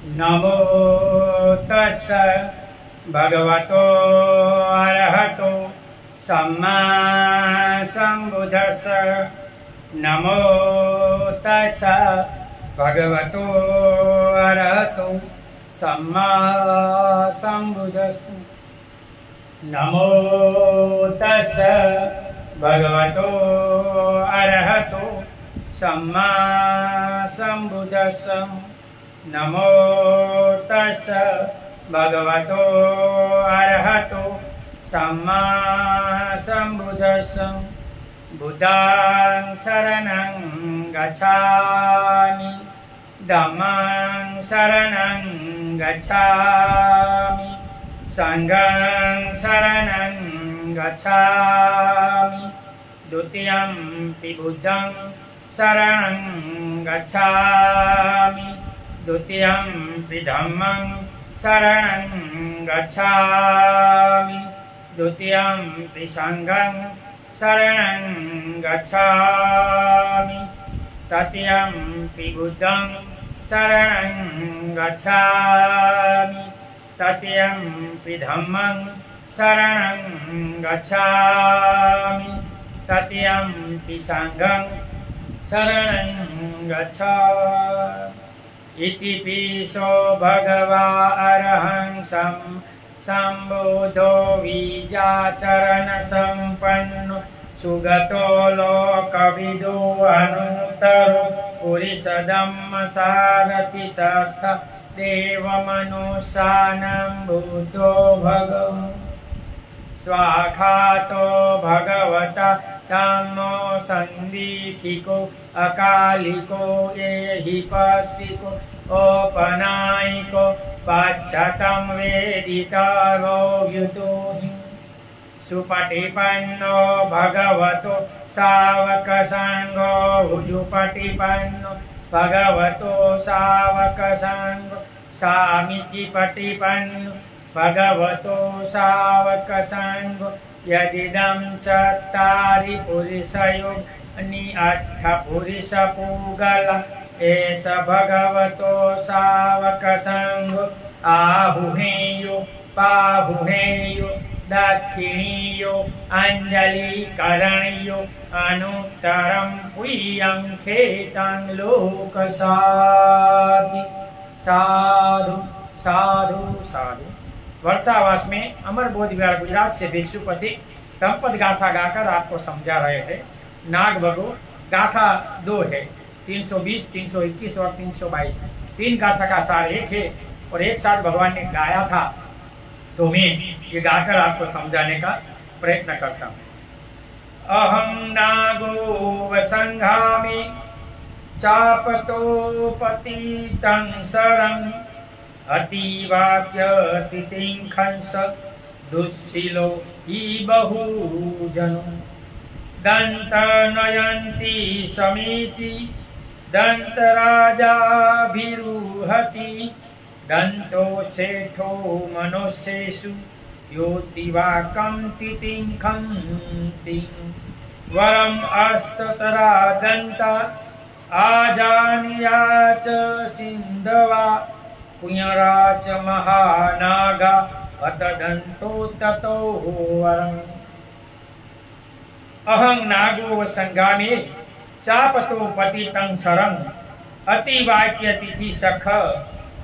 नमो तस्स भगवतो अरहतो सम्मा सम्बुद्धस्स। नमो तस्स भगवतो अरहतो सम्मा सम्बुद्धस्स। नमो तस्स भगवतो अरहतो सम्मा सम्बुद्धस्स। नमो तस्स भगवतो अरहतो सम्मा सम्बुद्धस्स। बुद्धं शरणं गच्छामि, धम्मं शरणं गच्छामि, संघं शरणं गच्छामि, द्वितीयंपि बुद्धं शरणं गच्छामि, द्वितीयंपि धम्मं शरणं गच्छामि, द्वितीयंपि संघं शरणं गच्छामि, तृतीयंपि बुद्धं शरणं गच्छामि, तृतीयंपि धम्मं शरणं गच्छामि, तृतीयंपि संघं शरणं गच्छामि। इति पिसो भगवा अरहं सम्बुद्धो विजाचरण संपन्नो सुगतो लोकविदो अनुत्तरो पुरुषधम्म सारथि सत्थ देवमनुष्यानं बुद्धो भगवन् स्वाखातो भगवता धम्मो संदीखिको अकालिको एहि पश्चिको औपनायिको पाच्छतं वेदितारो युतोहि सुपटिपन्नो भगवतो सावक संघो हुजुपटिपन्नो भगवतो सावक संघो सामिति पटिपन्नो भगवतो सावक संघो यदिदं चत्तारि पुरुषयोनि अट्ठ पुरुषपूगल एष भगवतो सावक संघो आहुहेयो बाहुहेयो दक्षिणीयो अंजलिकरणीयो अनुत्तरं पुय्यं खेतं लोकसाधि। साधु साधु साधु। वर्षावास में अमर बोध विहार गुजरात से भिक्षुपति तमपद गाथा गाकर आपको समझा रहे थे। नाग बगो गाथा दो है, 320, 321 और 322। तीन गाथा का सार एक है और एक साथ भगवान ने गाया था, तो मैं ये गाकर आपको समझाने का प्रयत्न करता हूँ। अहं नागो वसंघामि चापतो पतितं शरं अतिवाक्यतितिंखंस दुःशिलो हि बहुजनो दन्तनयन्ति समिति दन्तराजाभिरुहति दन्तो शेठो मनुष्येषु योतिवाकं तितिंखन्ति वरम् अस्ततरा दन्ता आजानीया च सिन्धवा पुण्यराच महानागा अतदन्तो ततो वरम्। अहं नागो वसंगामि चापतो पतितं शरं अतिवाक्यतिथि सख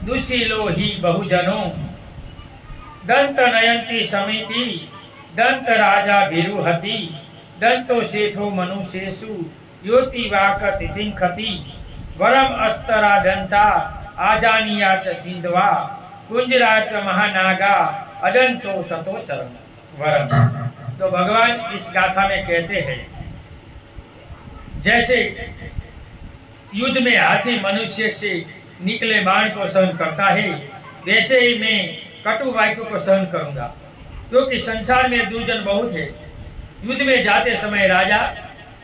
दुःशिलो हि बहुजनो दंत नयंती समिति दंत राजा भिरुहति दंतो शेठो मनुष्येषु योतिवाक तितिंखति वरम अस्तरा दंता आजानीया च सिंधवा कुंजरा च महानागा अदंतो ततो चरम वरम। तो भगवान इस गाथा में कहते हैं, जैसे युद्ध में हाथी मनुष्य से निकले बाण को सहन करता है, वैसे ही मैं कटु वाक्यों को सहन करूंगा, क्योंकि संसार में दुर्जन बहुत है। युद्ध में जाते समय राजा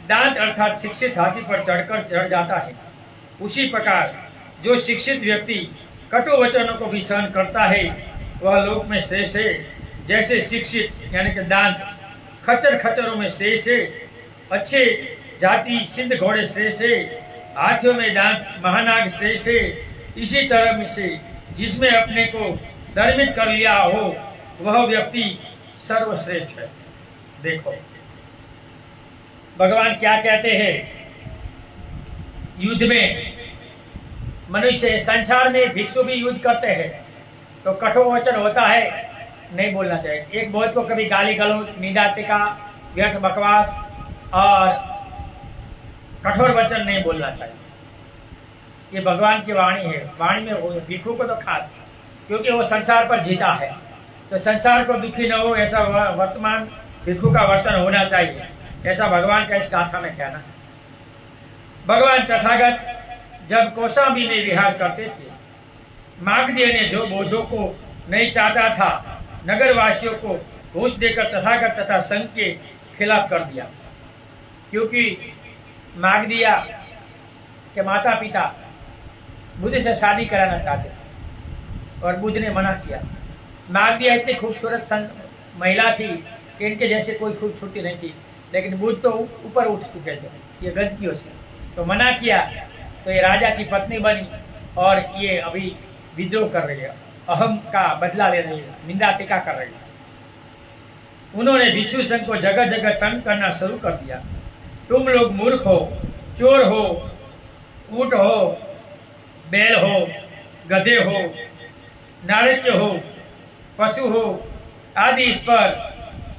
दांत अर्थात शिक्षित हाथी पर चढ़कर चढ़ जाता है। उसी प्रकार जो शिक्षित व्यक्ति कटु वचनों को भी सहन करता है वह लोक में श्रेष्ठ है। जैसे शिक्षित यानी कि दांत खच्चर खच्चरों में श्रेष्ठ है, अच्छे जाति सिंध घोड़े श्रेष्ठ है, हाथियों में दांत महानाग श्रेष्ठ है। इसी तरह में से जिसमें अपने को धर्मित कर लिया हो वह व्यक्ति सर्वश्रेष्ठ है। देखो भगवान क्या कहते हैं, युद्ध में मनुष्य संसार में भिक्षु भी युद्ध करते हैं तो कठोर वचन होता है, नहीं बोलना चाहिए। एक बहुत को कभी गाली गलौज, निंदा टीका, व्यर्थ बकवास और कठोर वचन नहीं बोलना चाहिए। ये भगवान की वाणी है। वाणी में भिक्षु को तो खास, क्योंकि वो संसार पर जीता है, तो संसार को दुखी न हो ऐसा वर्तमान भिक्षु का वर्तन होना चाहिए, ऐसा भगवान का इस गाथा में कहना है। भगवान तथागत जब कौशाम्बी में विहार करते थे, मागधी ने जो बोधों को नहीं चाहता था, नगरवासियों को घूस देकर तथागत तथा संघ के खिलाफ कर दिया, क्योंकि मागधिया के माता पिता बुद्ध से शादी कराना चाहते थे और बुद्ध ने मना किया। मागधिया इतनी खूबसूरत महिला थी कि इनके जैसे कोई खूबसूरती नहीं थी, लेकिन बुद्ध तो ऊपर उठ चुके थे ये गंदगियों से, तो मना किया। तो ये राजा की पत्नी बनी और ये अभी विद्रोह कर रही है, अहम का बदला ले रही है, निंदा टीका कर रही है। उन्होंने भिक्षु संघ को जगह जगह तंग करना शुरू कर दिया। तुम लोग मूर्ख हो, चोर हो, ऊंट हो, बैल हो, गधे हो, नारक्य हो, पशु हो आदि। इस पर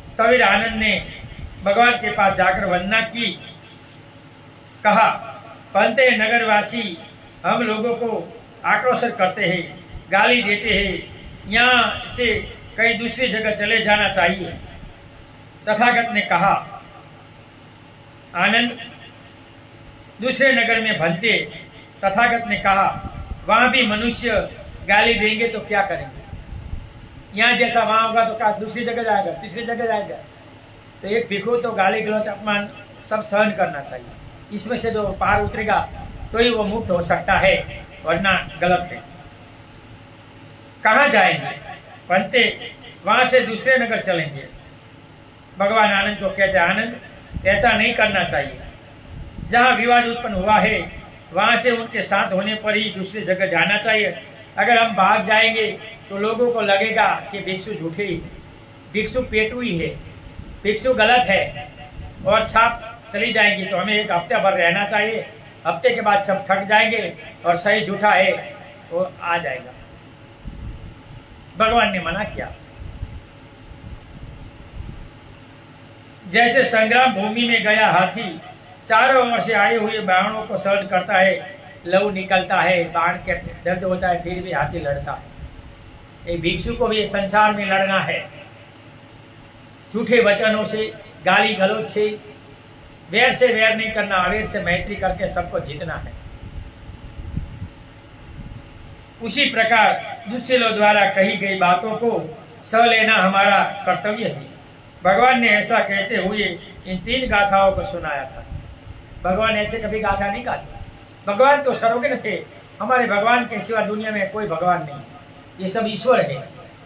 स्थविर आनंद ने भगवान के पास जाकर वंदना की। कहा, पंते नगरवासी हम लोगों को आक्रोशित करते हैं, गाली देते हैं, यहाँ से कहीं दूसरी जगह चले जाना चाहिए। तथागत ने कहा, आनंद दूसरे नगर में भलते। तथागत ने कहा, वहां भी मनुष्य गाली देंगे तो क्या करेंगे, यहाँ जैसा वहां होगा तो क्या दूसरी जगह जाएगा, तीसरी जगह जाएगा। तो एक भिक्षु तो गाली गलौज अपमान सब सहन करना चाहिए, इसमें से जो पार उतरेगा तो ही वो मुक्त हो सकता है, वरना गलत है। कहाँ जाएंगे, पंते वहां से दूसरे नगर चलेंगे। भगवान आनंद को कहते, आनंद ऐसा नहीं करना चाहिए। जहाँ विवाद उत्पन्न हुआ है वहां से उनके साथ होने पर ही दूसरी जगह जाना चाहिए। अगर हम भाग जाएंगे तो लोगों को लगेगा कि भिक्षु झूठे ही, भिक्षु पेटू ही है, भिक्षु गलत है, और छाप चली जाएंगी। तो हमें एक हफ्ते भर रहना चाहिए, हफ्ते के बाद सब थक जाएंगे और सही झूठा है वो आ जाएगा। भगवान ने मना किया। जैसे संग्राम भूमि में गया हाथी चारों ओर से आए हुए बाणों को सहन करता है, लहू निकलता है, बाण के दर्द होता है, फिर भी हाथी लड़ता है। एक भिक्षु को भी संसार में लड़ना है, झूठे वचनों से, गाली गलौज से, वैर से वैर नहीं करना, अवैर से मैत्री करके सबको जीतना है। उसी प्रकार दूसरे द्वारा कही गई बातों को सह लेना हमारा कर्तव्य है। भगवान ने ऐसा कहते हुए इन 3 गाथाओं को सुनाया था। भगवान ऐसे कभी गाथा नहीं गाते। भगवान तो सर्वज्ञ थे, हमारे भगवान के सिवा दुनिया में कोई भगवान नहीं, ये सब ईश्वर है।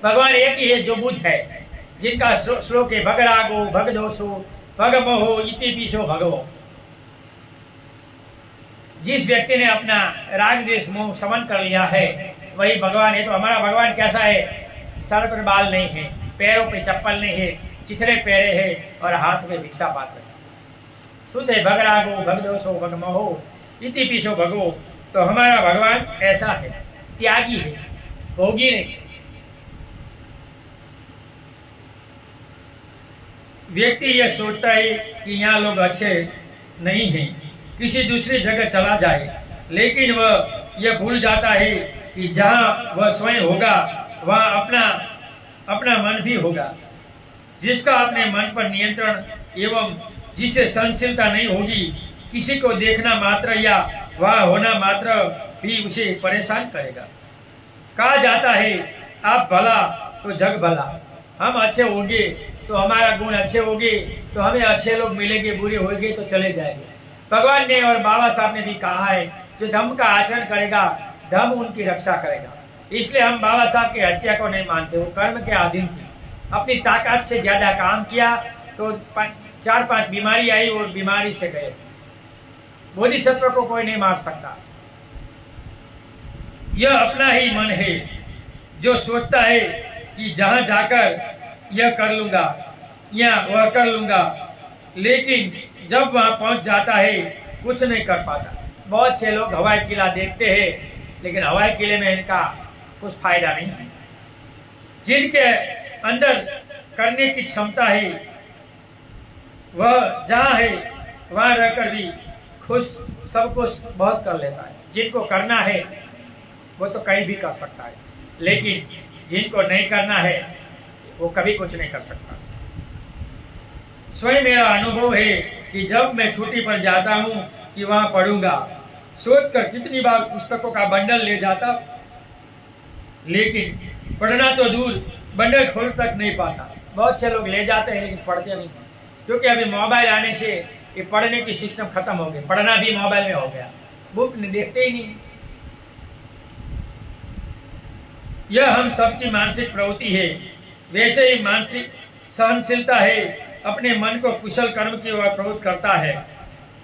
भगवान एक ही है जो बुद्ध है, जिनका श्लोक है, भगरागो भगदोषो भगमोहो इति पीछो भगवो। जिस व्यक्ति ने अपना राग द्वेष मोह समन कर लिया है वही भगवान है। तो हमारा भगवान कैसा है, सर पर बाल नहीं है, पैरों पे चप्पल नहीं है, चिथड़े पैरे है और हाथ में भिक्षा पात्र है, शुद्ध है। भगरागो भगदोषो भगमोहो इति पीछो भगवो। तो हमारा भगवान ऐसा है, त्यागी है, भोगी नहीं। व्यक्ति यह सोचता है कि यहाँ लोग अच्छे नहीं हैं, किसी दूसरी जगह चला जाए, लेकिन वह यह भूल जाता है कि जहाँ वह स्वयं होगा वहाँ अपना मन भी होगा। जिसका अपने मन पर नियंत्रण एवं जिसे सहनशीलता नहीं होगी, किसी को देखना मात्र या वहाँ होना मात्र भी उसे परेशान करेगा। कहा जाता है, आप भला तो जग भला। हम अच्छे होंगे तो हमारा गुण अच्छे होंगे तो हमें अच्छे लोग मिलेंगे, बुरे होंगे तो चले जाएंगे। भगवान ने और बाबा साहब ने भी कहा है, जो धर्म का आचरण करेगा धर्म उनकी रक्षा करेगा। इसलिए हम बाबा साहब की हत्या को नहीं मानते, वो कर्म के अधीन थी, अपनी ताकत से ज्यादा काम किया तो 4-5 बीमारी आई और बीमारी से गए। बोधिसत्व को कोई नहीं मार सकता। यह अपना ही मन है, जो सोचता है कि जहां जाकर यह कर लूंगा या वह कर लूंगा, लेकिन जब वहां पहुंच जाता है कुछ नहीं कर पाता। बहुत से लोग हवाई किला देखते हैं, लेकिन हवाई किले में इनका कुछ फायदा नहीं है। जिनके अंदर करने की क्षमता है, वह जहां है वहां रहकर भी खुश सब कुछ बहुत कर लेता है। जिनको करना है वो तो कहीं भी कर सकता है, लेकिन जिनको नहीं करना है वो कभी कुछ नहीं कर सकता। स्वयं मेरा अनुभव है कि जब मैं छुट्टी पर जाता हूँ कि वहां पढ़ूंगा, सोचकर कितनी बार पुस्तकों का बंडल ले जाता, लेकिन पढ़ना तो दूर बंडल खोल तक नहीं पाता। बहुत से लोग ले जाते हैं लेकिन पढ़ते नहीं, क्योंकि अभी मोबाइल आने से ये पढ़ने की सिस्टम खत्म हो गई। पढ़ना भी मोबाइल में हो गया, बुक देखते ही नहीं। यह हम सबकी मानसिक प्रवृत्ति है। वैसे ही मानसिक सहनशीलता है, अपने मन को कुशल कर्म की ओर प्रवृत्त करता है।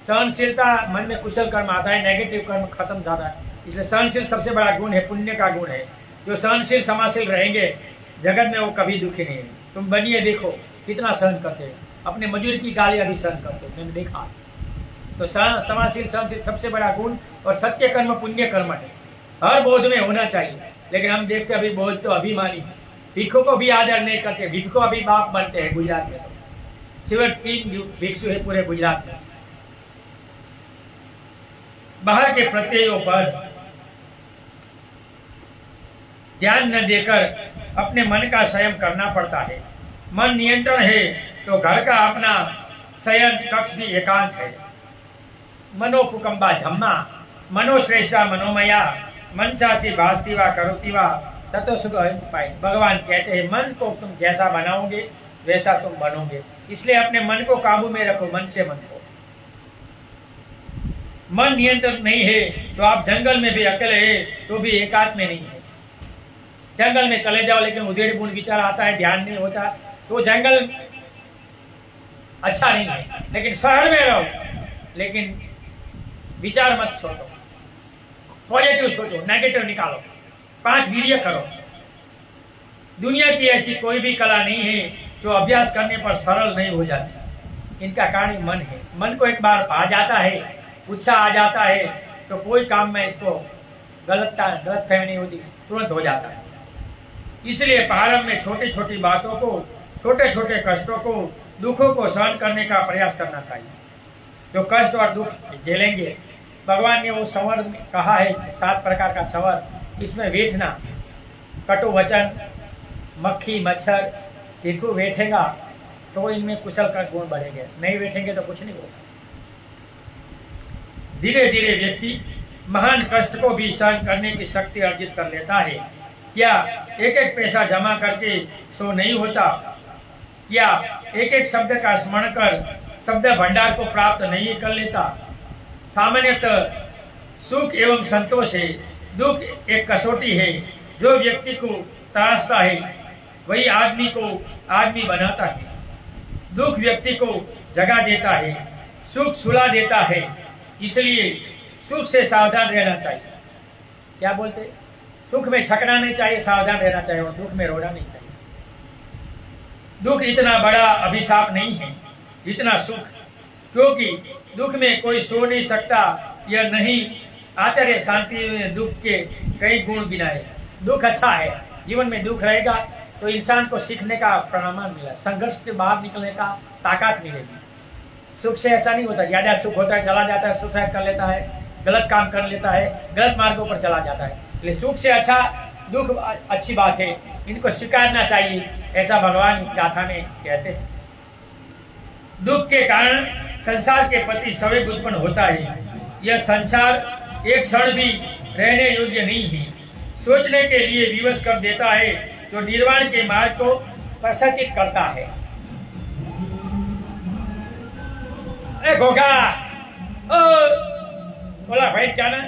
सहनशीलता मन में कुशल कर्म आता है, नेगेटिव कर्म खत्म जाता है। इसलिए सहनशील सबसे बड़ा गुण है, पुण्य का गुण है। जो सहनशील समाशील रहेंगे जगत में वो कभी दुखी नहीं है। तुम बनिए, देखो कितना सहन करते हैं, अपने मजूर की गालियां भी सहन करते हैं, मैंने देखा। तो समाशील सहनशील सबसे बड़ा गुण, और सत्य कर्म पुण्य कर्म है, हर बोध में होना चाहिए। लेकिन हम देखते अभी बोध तो अभिमानी, भिक्षु को भी आदर नहीं करते, भिक्षु अभी बाप बनते हैं गुजरात में। तो सिर्फ 3 भिक्षु है पूरे गुजरात में। बाहर के प्रत्ययों पर ध्यान न देकर अपने मन का संयम करना पड़ता है। मन नियंत्रण है तो घर का अपना शयन कक्ष भी एकांत है। मनोपुकंबा धम्मा मनोश्रेष्ठा मनोमया मनसासी भासती वा करोती वा तत्व सुख पाए। भगवान कहते हैं मन को तुम जैसा बनाओगे वैसा तुम बनोगे। इसलिए अपने मन को काबू में रखो, मन से मन को। मन नियंत्रण नहीं है तो आप जंगल में भी अकेले है तो भी एकांत में नहीं है। जंगल में चले जाओ लेकिन उधेड़ बुन विचार आता है, ध्यान नहीं होता, तो जंगल अच्छा नहीं है। लेकिन शहर में रहो लेकिन विचार मत सोचो, पॉजिटिव सोचो, नेगेटिव निकालो, 5 वीर्य करो। दुनिया की ऐसी कोई भी कला नहीं है जो अभ्यास करने पर सरल नहीं हो जाती। इनका कारण मन है। मन को एक बार आ जाता है, उत्साह आ जाता है, तो कोई काम में इसको गलत फहमी नहीं होती, तुरंत हो जाता है। इसलिए प्रारंभ में छोटी छोटी बातों को, छोटे छोटे कष्टों को, दुखों को सहन करने का प्रयास करना चाहिए। जो कष्ट और दुख झेलेंगे, भगवान ने वो संवर कहा है, 7 प्रकार का संवर। इसमें बैठना, कटु वचन, मक्खी मच्छर, भिक्षु बैठेगा तो इनमें कुशल का गुण बढ़ेंगे, नहीं बैठेंगे तो कुछ नहीं होगा। धीरे धीरे व्यक्ति महान कष्ट को भी सहन करने की शक्ति अर्जित कर लेता है। क्या एक एक पैसा जमा करके सो नहीं होता? क्या एक एक शब्द का स्मरण कर शब्द भंडार को प्राप्त नहीं कर लेता? सामान्यतः सुख एवं संतोष है, दुख एक कसौटी है। जो व्यक्ति को तराशता है वही आदमी को आदमी बनाता है। दुख व्यक्ति को जगा देता है, सुख सुला देता है। इसलिए सुख से सावधान रहना चाहिए। क्या बोलते? सुख में छकना नहीं चाहिए, सावधान रहना चाहिए, और दुख में रोना नहीं चाहिए। दुख इतना बड़ा अभिशाप नहीं है जितना सुख, क्योंकि दुख में कोई सो नहीं सकता यह नहीं। आचार्य शांति में दुख के कई गुण गिनाए। दुख अच्छा है, जीवन में दुख रहेगा तो इंसान को सीखने का प्रमाण मिला, संघर्ष के बाहर निकलने का ताकत मिलेगी। सुख से ऐसा नहीं होता, ज्यादा सुख होता है चला जाता है, सुसाइड कर लेता है, गलत काम कर लेता है, गलत मार्गों पर चला जाता है। इसलिए सुख से अच्छा दुख अच्छी बात है, इनको स्वीकारना चाहिए, ऐसा भगवान इस गाथा में कहते हैं। दुख के कारण संसार के प्रति संवेग उत्पन्न होता है। यह संसार एक क्षण भी रहने योग्य नहीं है, सोचने के लिए विवश कर देता है, जो निर्वाण के मार्ग को प्रशंसित करता है। अरे घोघा, बोला भाई क्या ना?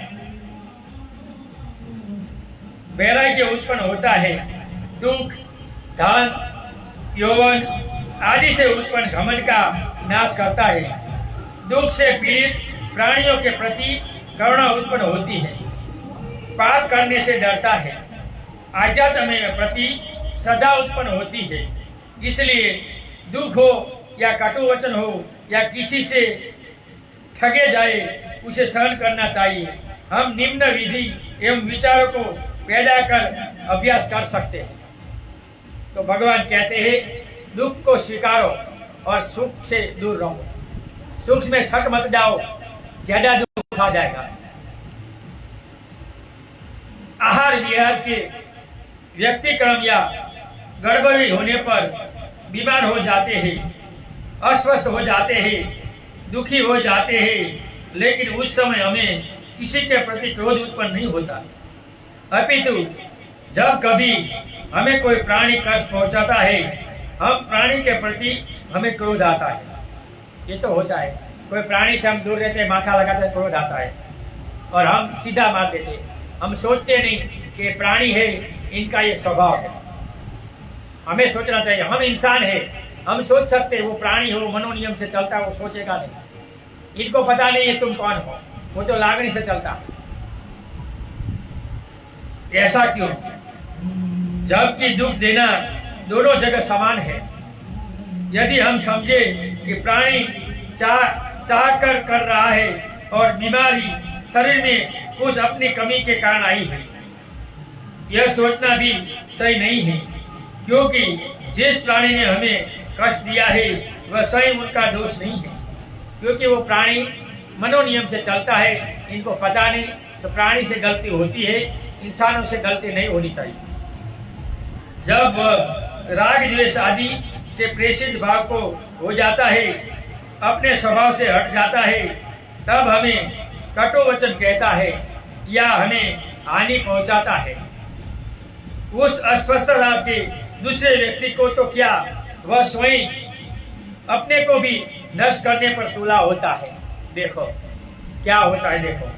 वैराग्य उत्पन्न होता है। दुख, धन, यौवन आदि से उत्पन्न घमंड का नाश करता है। दुख से पीड़ित प्राणियों के प्रति करुणा उत्पन्न होती है। पाप करने से डरता है। आध्यात्म में प्रति श्रद्धा उत्पन्न होती है। इसलिए दुख हो या कटु वचन हो या किसी से ठगे जाए उसे सहन करना चाहिए। हम निम्न विधि एवं विचारों को पैदा कर अभ्यास कर सकते हैं। तो भगवान कहते हैं दुख को स्वीकारो और सुख से दूर रहो। सुख में सट मत जाओ, ज्यादा दुख आ जाएगा। आहार विहार के व्यक्तिक्रम या गड़बड़ी होने पर बीमार हो जाते हैं, अस्वस्थ हो जाते हैं, दुखी हो जाते हैं, लेकिन उस समय हमें किसी के प्रति क्रोध उत्पन्न नहीं होता। अपितु जब कभी हमें कोई प्राणी कष्ट पहुंचाता है, हम प्राणी के प्रति हमें क्रोध आता है। ये तो होता है, कोई प्राणी से हम दूर रहते हैं, माथा लगाते हैं, क्रोध आता है और हम सीधा मार देते हैं। हम सोचते नहीं कि प्राणी है, इनका ये स्वभाव है। हमें सोचना चाहिए, हम इंसान है, हम सोच सकते हैं। वो प्राणी हो, मनोनियम से चलता है, वो सोचेगा नहीं। इनको पता नहीं है तुम कौन हो, वो तो लागणी से चलता है। ऐसा क्यों? जबकि दुख देना दोनों जगह समान है। यदि हम समझे कि प्राणी चाह कर रहा है और बीमारी शरीर में कुछ अपनी कमी के कारण आई है, यह सोचना भी सही नहीं है, क्योंकि जिस प्राणी ने हमें कष्ट दिया है वह स्वयं उनका दोष नहीं है, क्योंकि वो प्राणी मनोनियम से चलता है। इनको पता नहीं, तो प्राणी से गलती होती है, इंसानों से गलती नहीं होनी चाहिए। जब राग द्वेष आदि से प्रेषित भाव को हो जाता है, अपने स्वभाव से हट जाता है, तब हमें कटु वचन कहता है या हमें हानि पहुंचाता है। उस अस्वस्थता के दूसरे व्यक्ति को तो क्या, वह स्वयं अपने को भी नष्ट करने पर तुला होता है। देखो क्या होता है, देखो।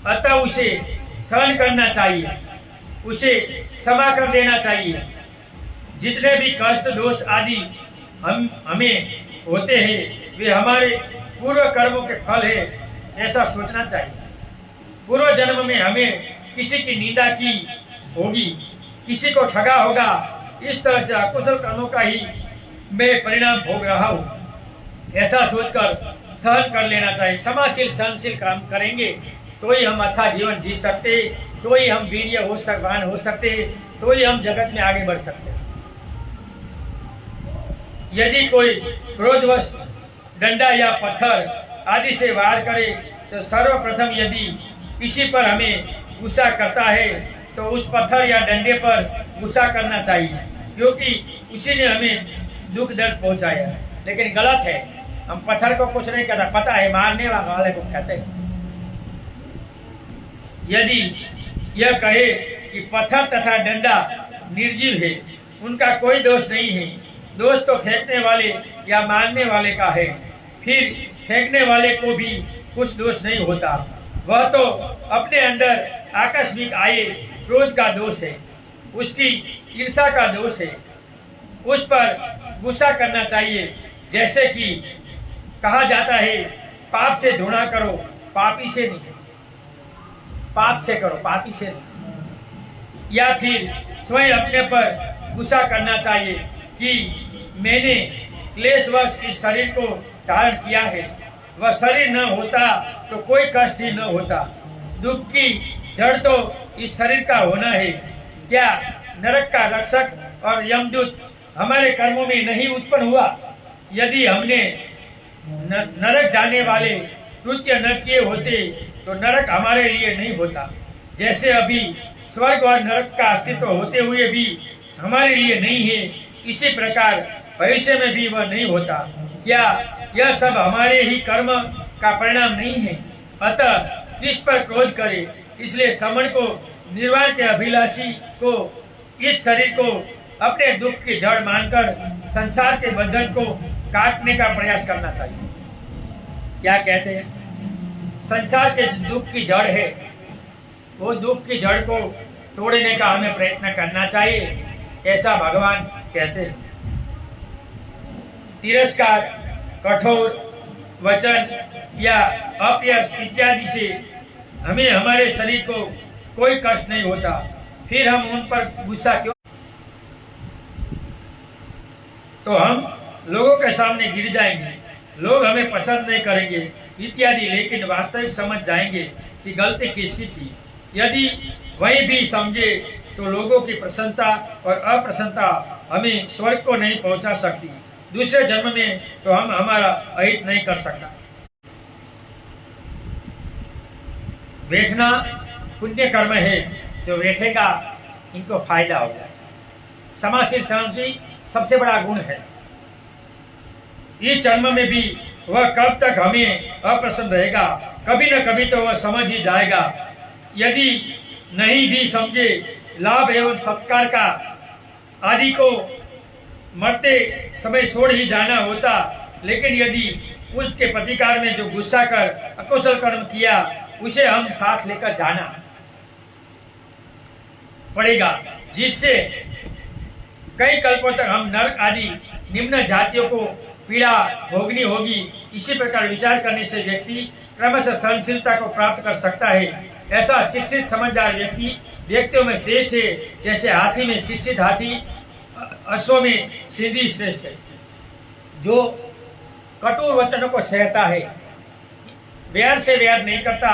अतः उसे सहन करना चाहिए, उसे क्षमा कर देना चाहिए। जितने भी कष्ट दोष आदि हमें होते हैं वे हमारे पूर्व कर्मों के फल है, ऐसा सोचना चाहिए। पूर्व जन्म में हमें किसी की निंदा की होगी, किसी को ठगा होगा, इस तरह से अकुशल कर्मों का ही मैं परिणाम भोग रहा हूँ, ऐसा सोचकर सहन कर लेना चाहिए। क्षमाशील सहनशील काम करेंगे तो ही हम अच्छा जीवन जी सकते, तो ही हम वीर्य हो सकवान हो सकते, तो ही हम जगत में आगे बढ़ सकते। यदि कोई क्रोधवश डंडा या पत्थर आदि से वार करे तो सर्वप्रथम यदि किसी पर हमें गुस्सा करता है तो उस पत्थर या डंडे पर गुस्सा करना चाहिए, क्योंकि उसी ने हमें दुख दर्द पहुंचाया। लेकिन गलत है, हम पत्थर को कुछ नहीं कहता, पता है मारने वाले को कहते हैं। यदि यह कहे कि पत्थर तथा डंडा निर्जीव है, उनका कोई दोष नहीं है, दोष तो फेंकने वाले या मारने वाले का है, फिर फेंकने वाले को भी कुछ दोष नहीं होता। वह तो अपने अंदर आकस्मिक आए क्रोध का दोष है, उसकी ईर्ष्या का दोष है, उस पर गुस्सा करना चाहिए। जैसे कि कहा जाता है पाप से धुना करो, पापी से नहीं, पाप से करो, पापी से नहीं। या फिर स्वयं अपने पर गुस्सा करना चाहिए कि मैंने क्लेशवश इस शरीर को धारण किया है, वह शरीर न होता तो कोई कष्ट ही न होता। दुख की जड़ तो इस शरीर का होना है। क्या नरक का रक्षक और यमदूत हमारे कर्मों में नहीं उत्पन्न हुआ? यदि हमने नरक जाने वाले कृत्य न किए होते तो नरक हमारे लिए नहीं होता। जैसे अभी स्वर्ग और नरक का अस्तित्व होते हुए भी हमारे लिए नहीं है, इसी प्रकार भविष्य में भी वह नहीं होता। क्या यह सब हमारे ही कर्म का परिणाम नहीं है? अतः किस पर क्रोध करे? इसलिए श्रमण को, निर्वाण के अभिलाषी को, इस शरीर को अपने दुख की जड़ मानकर संसार के बंधन को काटने का प्रयास करना चाहिए। क्या कहते हैं? संसार के दुख की जड़ है, वो दुख की जड़ को तोड़ने का हमें प्रयत्न करना चाहिए, ऐसा भगवान कहते हैं। तिरस्कार, कठोर वचन या अपयश इत्यादि से हमें हमारे शरीर को कोई कष्ट नहीं होता। फिर हम उन पर गुस्सा क्यों? तो हम लोगों के सामने गिर जाएंगे, लोग हमें पसंद नहीं करेंगे इत्यादि, लेकिन वास्तविक समझ जाएंगे कि गलती किसकी थी। यदि वही भी समझे तो लोगों की प्रसन्नता और अप्रसन्नता हमें स्वर्ग को नहीं पहुंचा सकती। दूसरे जन्म में तो हम हमारा अहित नहीं कर सकता। बैठना पुण्य कर्म है, जो बैठेगा इनको फायदा होगा। समाशील सहनशील सबसे बड़ा गुण है। इस जन्म में भी वह कब तक हमें अप्रसन्न रहेगा, कभी न कभी तो वह समझ ही जाएगा। यदि नहीं भी समझे, लाभ एवं सत्कार का आदि को मरते समय छोड़ ही जाना होता, लेकिन यदि उसके प्रतिकार में जो गुस्सा कर अकुशल कर्म किया उसे हम साथ लेकर जाना पड़ेगा, जिससे कई कल्पों तक हम नरक आदि निम्न जातियों को पीड़ा भोगनी होगी। इसी प्रकार विचार करने से व्यक्ति क्रमशः सहनशीलता को प्राप्त कर सकता है। ऐसा शिक्षित समझदार व्यक्ति व्यक्तियों में श्रेष्ठ है, जैसे हाथी में शिक्षित हाथी अश्व में सीधी श्रेष्ठ है। जो कटु वचनों को सहता है, व्यर्थ से व्यर्थ नहीं करता,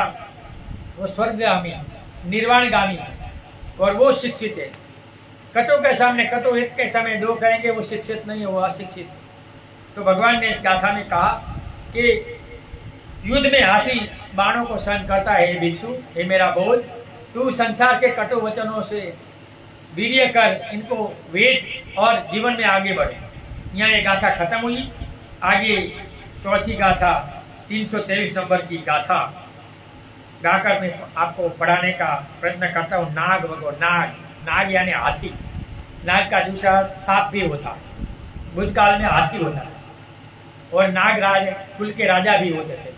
वो स्वर्गगामी निर्वाणगामी और वो शिक्षित है। कटु के सामने कटु, एक के सामने दो कहेंगे, वो शिक्षित नहीं है, वो अशिक्षित। तो भगवान ने इस गाथा में कहा कि युद्ध में हाथी बाणों को सहन करता है। हे भिक्षु, हे मेरा बोध, तू संसार के कटु वचनों से वीर्य कर, इनको वेट और जीवन में आगे बढ़े। यहाँ ये गाथा खत्म हुई। आगे चौथी गाथा 323 नंबर की गाथा गाकर मैं आपको पढ़ाने का प्रयत्न करता हूँ। नाग भगो, नाग, नाग यानी हाथी। नाग का दूसरा सांप भी होता है। भूतकाल में हाथी होता है और नागराज कुल के राजा भी होते थे।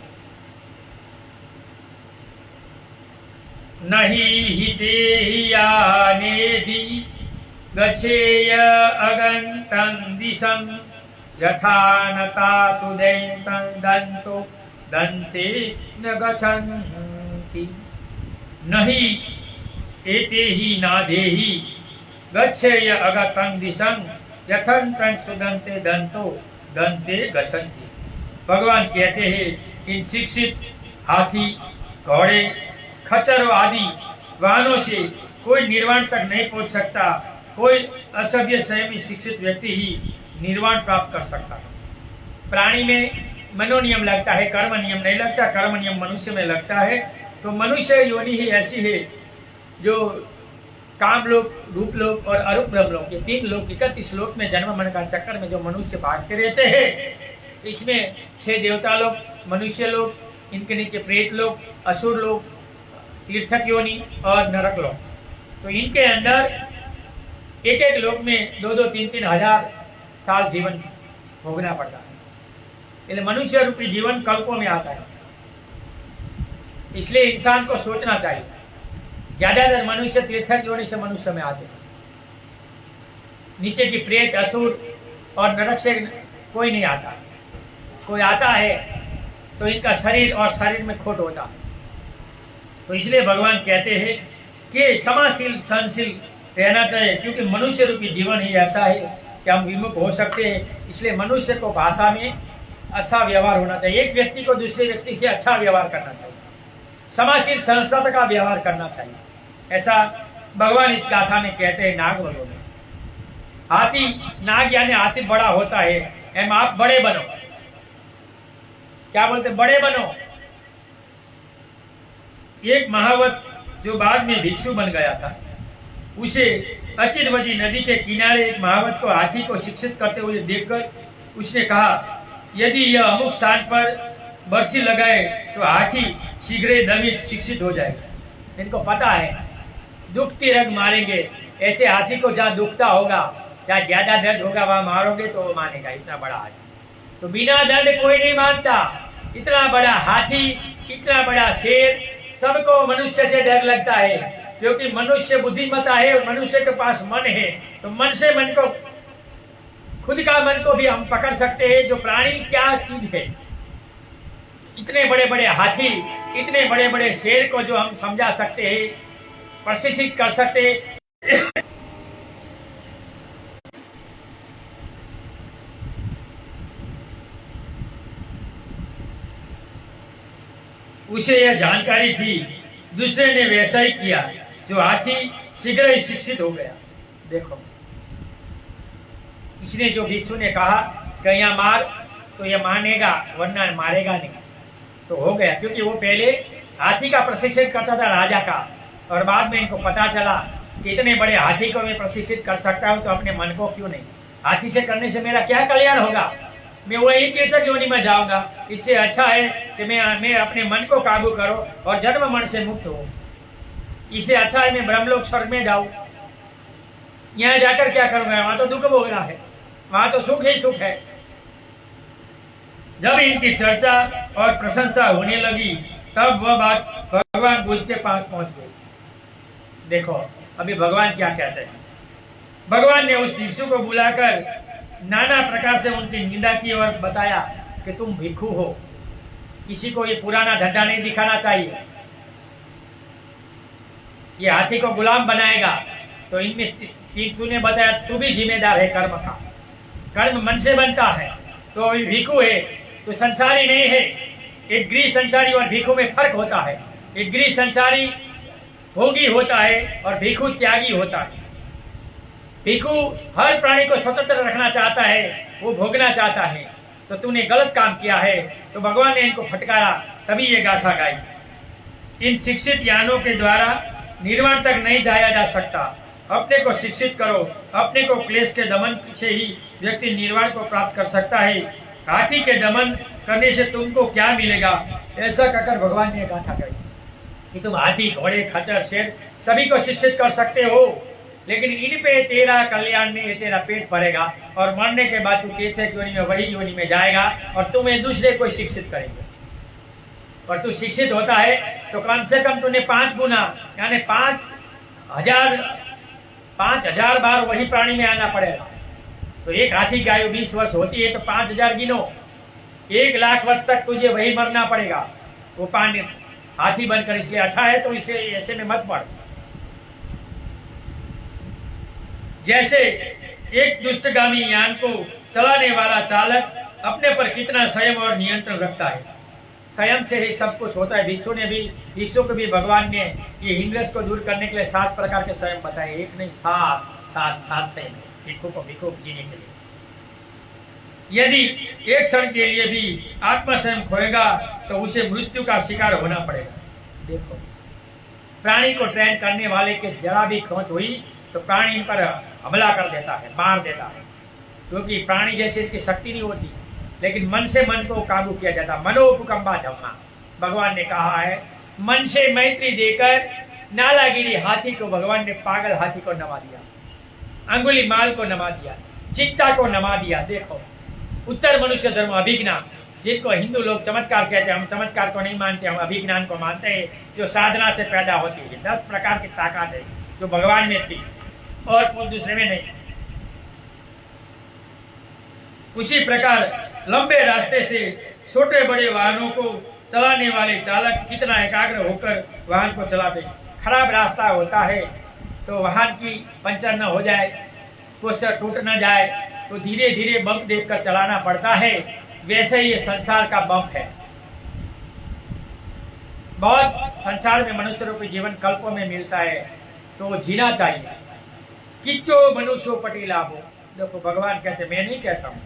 नहीं हिते यानेदि गच्छेय अगन्तं दिशं यथा नता सुदैन्तं दन्तो दन्ते न गच्छन्ति। नहीं एते ही नादेहि गच्छेय अगतं दिशं यथन्तं सुदन्ते दन्तो दन्ते गच्छन्ति। भगवान कहते हैं इन शिक्षित हाथी, घोड़े, खच्चर आदि वाहनों से कोई निर्वाण तक नहीं पहुंच सकता। कोई असभ्य संयमी शिक्षित व्यक्ति ही निर्वाण प्राप्त कर सकता है। प्राणी में मनोनियम लगता है, कर्म नियम नहीं लगता। कर्म नियम मनुष्य में लगता है। तो मनुष्य योनि ही ऐसी है जो काम लोक, रूप लोक और अरूप ब्रह्म लोक, ये 3 लोक, 31 लोक में जन्म मरण का चक्कर में जो मनुष्य भागते रहते हैं, इसमें 6 देवता लोक, मनुष्य लोक, इनके नीचे प्रेत लोक, असुर लोक, तीर्थक योनि और नरक लोक। तो इनके अंदर एक एक लोक में 2-2, 3-3 हजार साल जीवन भोगना पड़ता है। इसलिए मनुष्य रूपी जीवन कल्पों में आता है। इसलिए इंसान को सोचना चाहिए। ज्यादातर मनुष्य तीर्थक योनि से मनुष्य में आते हैं। नीचे की प्रेत, असुर और नरक से कोई नहीं आता। कोई आता है तो इनका शरीर और शरीर में खोट होता है। तो इसलिए भगवान कहते हैं कि समाशील सहनशील रहना चाहिए, क्योंकि मनुष्य रूपी जीवन ही ऐसा है कि हम विमुख हो सकते हैं। इसलिए मनुष्य को भाषा में अच्छा व्यवहार होना चाहिए। एक व्यक्ति को दूसरे व्यक्ति से अच्छा व्यवहार करना चाहिए, समाशील संस्कृत का व्यवहार करना चाहिए। ऐसा भगवान इस गाथा में कहते हैं। नाग बनो में हाथी, नाग यानी हाथी बड़ा होता है। एम आप बड़े बनो। क्या बोलते? बड़े बनो। एक महावत जो बाद में भिक्षु बन गया था, उसे अचिरवदी नदी के किनारे एक महावत को हाथी को शिक्षित करते हुए देखकर उसने कहा, यदि यह अमुक स्थान पर बरसी लगाए तो हाथी शीघ्र दमित शिक्षित हो जाएगा। इनको पता है दुखती रग मारेंगे। ऐसे हाथी को जहाँ दुखता होगा, जहाँ ज्यादा दर्द होगा, वहां मारोगे तो वो मानेगा। इतना बड़ा हाथी तो बिना दर्द कोई नहीं मानता। इतना बड़ा हाथी, इतना बड़ा शेर, सबको मनुष्य से डर लगता है, क्योंकि मनुष्य बुद्धिमत्ता है। मनुष्य के पास मन है, तो मन से मन को, खुद का मन को भी हम पकड़ सकते हैं। जो प्राणी क्या चीज है, इतने बड़े बड़े हाथी, इतने बड़े बड़े शेर को जो हम समझा सकते हैं, प्रशिक्षित कर सकते हैं। उसे यह जानकारी थी, दूसरे ने वैसा ही किया, जो हाथी शीघ्र ही शिक्षित हो गया। देखो, इसने जो भिक्षु ने कहा कि यहाँ मार, तो यह मानेगा, वरना मारेगा नहीं, तो हो गया। क्योंकि वो पहले हाथी का प्रशिक्षित करता था, राजा का, और बाद में इनको पता चला कि इतने बड़े हाथी को मैं प्रशिक्षित कर सकता हूँ, तो अपने मन को क्यों नहीं। हाथी से करने से मेरा क्या कल्याण होगा, मैं वही तीर्थक योनि में जाऊंगा। इससे अच्छा है कि मैं अपने मन को काबू करो और जन्म मन से मुक्त हो। इससे अच्छा है मैं ब्रह्मलोक स्वर्ग में जाऊं। यहाँ जाकर क्या करूंगा, वहां तो दुख भोगना है, वहां तो सुख ही सुख है। जब इनकी चर्चा और प्रशंसा होने लगी, तब वह बात भगवान बुद्ध के पास पहुंच गई। देखो अभी भगवान क्या कहते हैं। भगवान ने उस भिक्षु को बुलाकर नाना प्रकार से उनकी निंदा की और बताया कि तुम भिक्षु हो, किसी को ये पुराना धंधा नहीं दिखाना चाहिए। ये हाथी को गुलाम बनाएगा, तो इनमें तूने बताया तू भी जिम्मेदार है कर्म का। कर्म मन से बनता है, तो अभी भिक्षु है तो संसारी नहीं है। एक गृह संसारी और भिक्षु में फर्क होता है। एक गृह संसारी भोगी होता है और भिक्षु त्यागी होता है। भिक्षु हर प्राणी को स्वतंत्र रखना चाहता है, वो भोगना चाहता है। तो तूने गलत काम किया है। तो भगवान ने इनको फटकारा, तभी ये गाथा गाई। इन शिक्षित ज्ञानों के द्वारा निर्वाण तक नहीं जाया जा सकता। अपने को शिक्षित करो, अपने को क्लेश के दमन से ही व्यक्ति निर्वाण को प्राप्त कर सकता है। हाथी के दमन करने से तुमको क्या मिलेगा, ऐसा कहकर भगवान ने गाथा गाई कि तुम हाथी, घोड़े, खच्चर, शेर सभी को शिक्षित कर सकते हो, लेकिन इन पे तेरा कल्याण नहीं है, तेरा पेट भरेगा और मरने के बाद तू तीर्थक योनि में, वही योनि में जाएगा और तुम्हें दूसरे को शिक्षित करेंगे। और तू शिक्षित होता है तो कम से कम तूने 5 गुना यानी 5,000 बार वही प्राणी में आना पड़ेगा। तो एक हाथी की आयु 20 वर्ष होती है, तो 5,000 गिनो, 1,00,000 वर्ष तक तुझे वही मरना पड़ेगा वो पानी हाथी बनकर। इसलिए अच्छा है तो इसे ऐसे में मत पड़। जैसे एक दुष्टगामी यान को चलाने वाला चालक अपने पर कितना संयम और नियंत्रण रखता है, संयम से ही सब कुछ होता है। भिक्षु को भी भगवान ने ये हिंद्रस को दूर करने के लिए 7 प्रकार के संयम बताए। एक नहीं, 7 संयम है भिक्षु को जीने के लिए। यदि एक क्षण के लिए भी आत्मसंयम खोएगा तो उसे मृत्यु का शिकार होना पड़ेगा। देखो, प्राणी को ट्रेन करने वाले के जरा भी खोज हुई तो प्राणी इन पर हमला कर देता है, मार देता है, क्योंकि प्राणी जैसे इनकी शक्ति नहीं होती। लेकिन मन से मन को काबू किया जाता। मनोपुकंबा धम्मा, भगवान ने कहा है। मन से मैत्री देकर नालागिरी हाथी को भगवान ने पागल हाथी को नमा दिया, अंगुली माल को नमा दिया, चिच्चा को नमा दिया। देखो, उत्तर मनुष्य धर्म अभिज्ञान, जिनको हिंदू लोग चमत्कार कहते हैं, हम चमत्कार को नहीं मानते, हम अभिज्ञान को मानते हैं, जो साधना से पैदा होती है। 10 प्रकार की ताकत है जो भगवान में थी और कोई दूसरे में नहीं। उसी प्रकार लंबे रास्ते से छोटे बड़े वाहनों को चलाने वाले चालक कितना एकाग्र होकर वाहन को चलाते। खराब रास्ता होता है तो वाहन की पंचर न हो जाए, कुछ टूट न जाए, तो धीरे धीरे बम्प देखकर चलाना पड़ता है। वैसे ही ये संसार का बम्प है। बहुत संसार में मनुष्य रूपी जीवन कल्पों में मिलता है, तो जीना चाहिए। किच्चो मनुष्यो पटिलाभो, देखो भगवान कहते, मैं नहीं कहता हूं।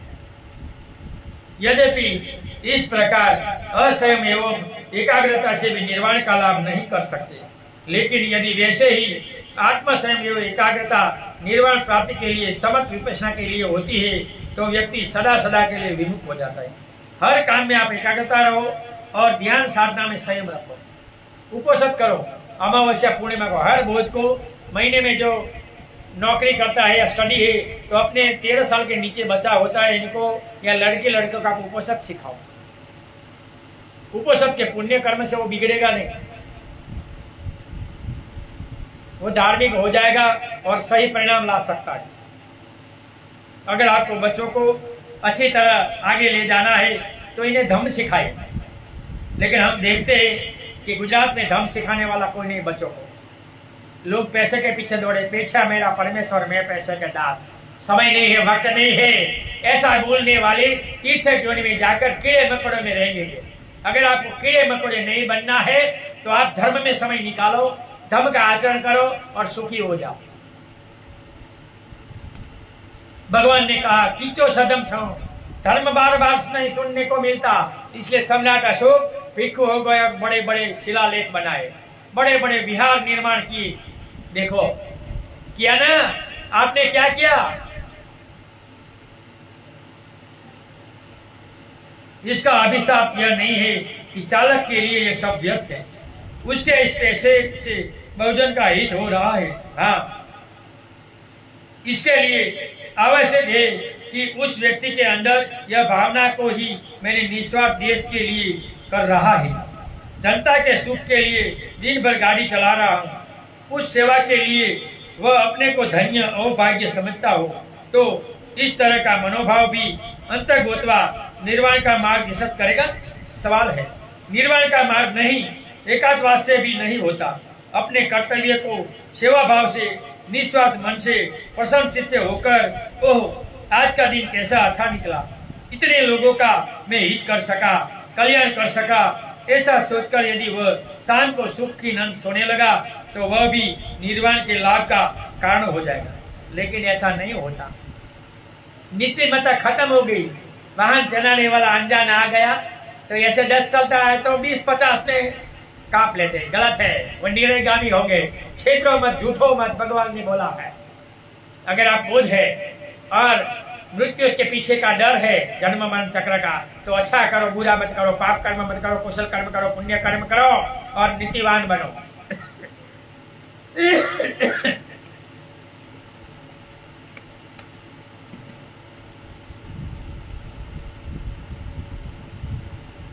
यद्यपि इस प्रकार असंयम एवं एकाग्रता से भी निर्वाण का लाभ नहीं कर सकते, लेकिन यदि वैसे ही आत्मसंयम एवं एकाग्रता निर्वाण प्राप्ति के लिए, समत विपश्यना के लिए होती है, तो व्यक्ति सदा सदा के लिए विमुख हो जाता है। हर काम में आप एकाग्रता रहो और ध्यान साधना में संयम रखो। उपोषण करो, अमावस्या पूर्णिमा को, हर बोध को, महीने में जो नौकरी करता है या स्टडी है, तो अपने 13 साल के नीचे बच्चा होता है, इनको या लड़कों का उपोषण सिखाओ। उपोषण के पुण्य कर्म से वो बिगड़ेगा नहीं, वो धार्मिक हो जाएगा और सही परिणाम ला सकता है। अगर आपको बच्चों को अच्छी तरह आगे ले जाना है तो इन्हें धम्म सिखाए। लेकिन हम देखते हैं कि गुजरात में धम्म सिखाने वाला कोई नहीं बच्चों को। लोग पैसे के पीछे दौड़े, पीछे मेरा परमेश्वर, मैं पैसे के दास, समय नहीं है, वक्त नहीं है, ऐसा बोलने वाले तीर्थ योनि में जाकर कीड़े मकोड़े में रहेंगे। अगर आपको कीड़े मकोड़े नहीं बनना है तो आप धर्म में समय निकालो, धर्म का आचरण करो और सुखी हो जाओ। भगवान ने कहा किचो सदम सो, धर्म बार बार नहीं सुनने को मिलता, इसलिए सम्राट अशोक भिक्षु हो गया, बड़े बड़े शिलालेख बनाए, बड़े बड़े विहार निर्माण किए। देखो किया ना आपने, क्या किया? इसका अभिशाप यह नहीं है कि चालक के लिए यह सब व्यर्थ है, उसके इस पैसे से बहुजन का हित हो रहा है। हाँ, इसके लिए आवश्यक है कि उस व्यक्ति के अंदर यह भावना को ही मैंने निस्वार्थ देश के लिए कर रहा है, जनता के सुख के लिए दिन भर गाड़ी चला रहा हूँ, उस सेवा के लिए वह अपने को धन्य और भाग्य समझता हो, तो इस तरह का मनोभाव भी अंतर्गोतवा निर्वाण का मार्ग निश्चित करेगा। सवाल है, निर्वाण का मार्ग नहीं, एकांतवास से भी नहीं होता। अपने कर्तव्य को सेवा भाव से, निस्वार्थ मन से, प्रशंसित से होकर, ओह आज का दिन कैसा अच्छा निकला, इतने लोगों का मैं हित कर सका, कल्याण कर सका, ऐसा सोचकर यदि वह शाम को सुख की नींद सोने लगा तो वह भी निर्वाण के लाभ का कारण हो जाएगा। लेकिन ऐसा नहीं होता, नीतिमत्ता खत्म हो गई, वाहन चलाने वाला अनजान आ गया तो ऐसे 10 चलता है तो 20-50 में काप लेते, गलत है, वो निरेगामी हो गए। क्षेत्रों मत, झूठो मत, भगवान ने बोला है। अगर आप बोझ है और मृत्यु के पीछे का डर है, जन्म मरण चक्र का, तो अच्छा करो, बुरा मत करो, पाप कर्म मत करो, कुशल कर्म करो, पुण्य कर्म करो और नीतिवान बनो।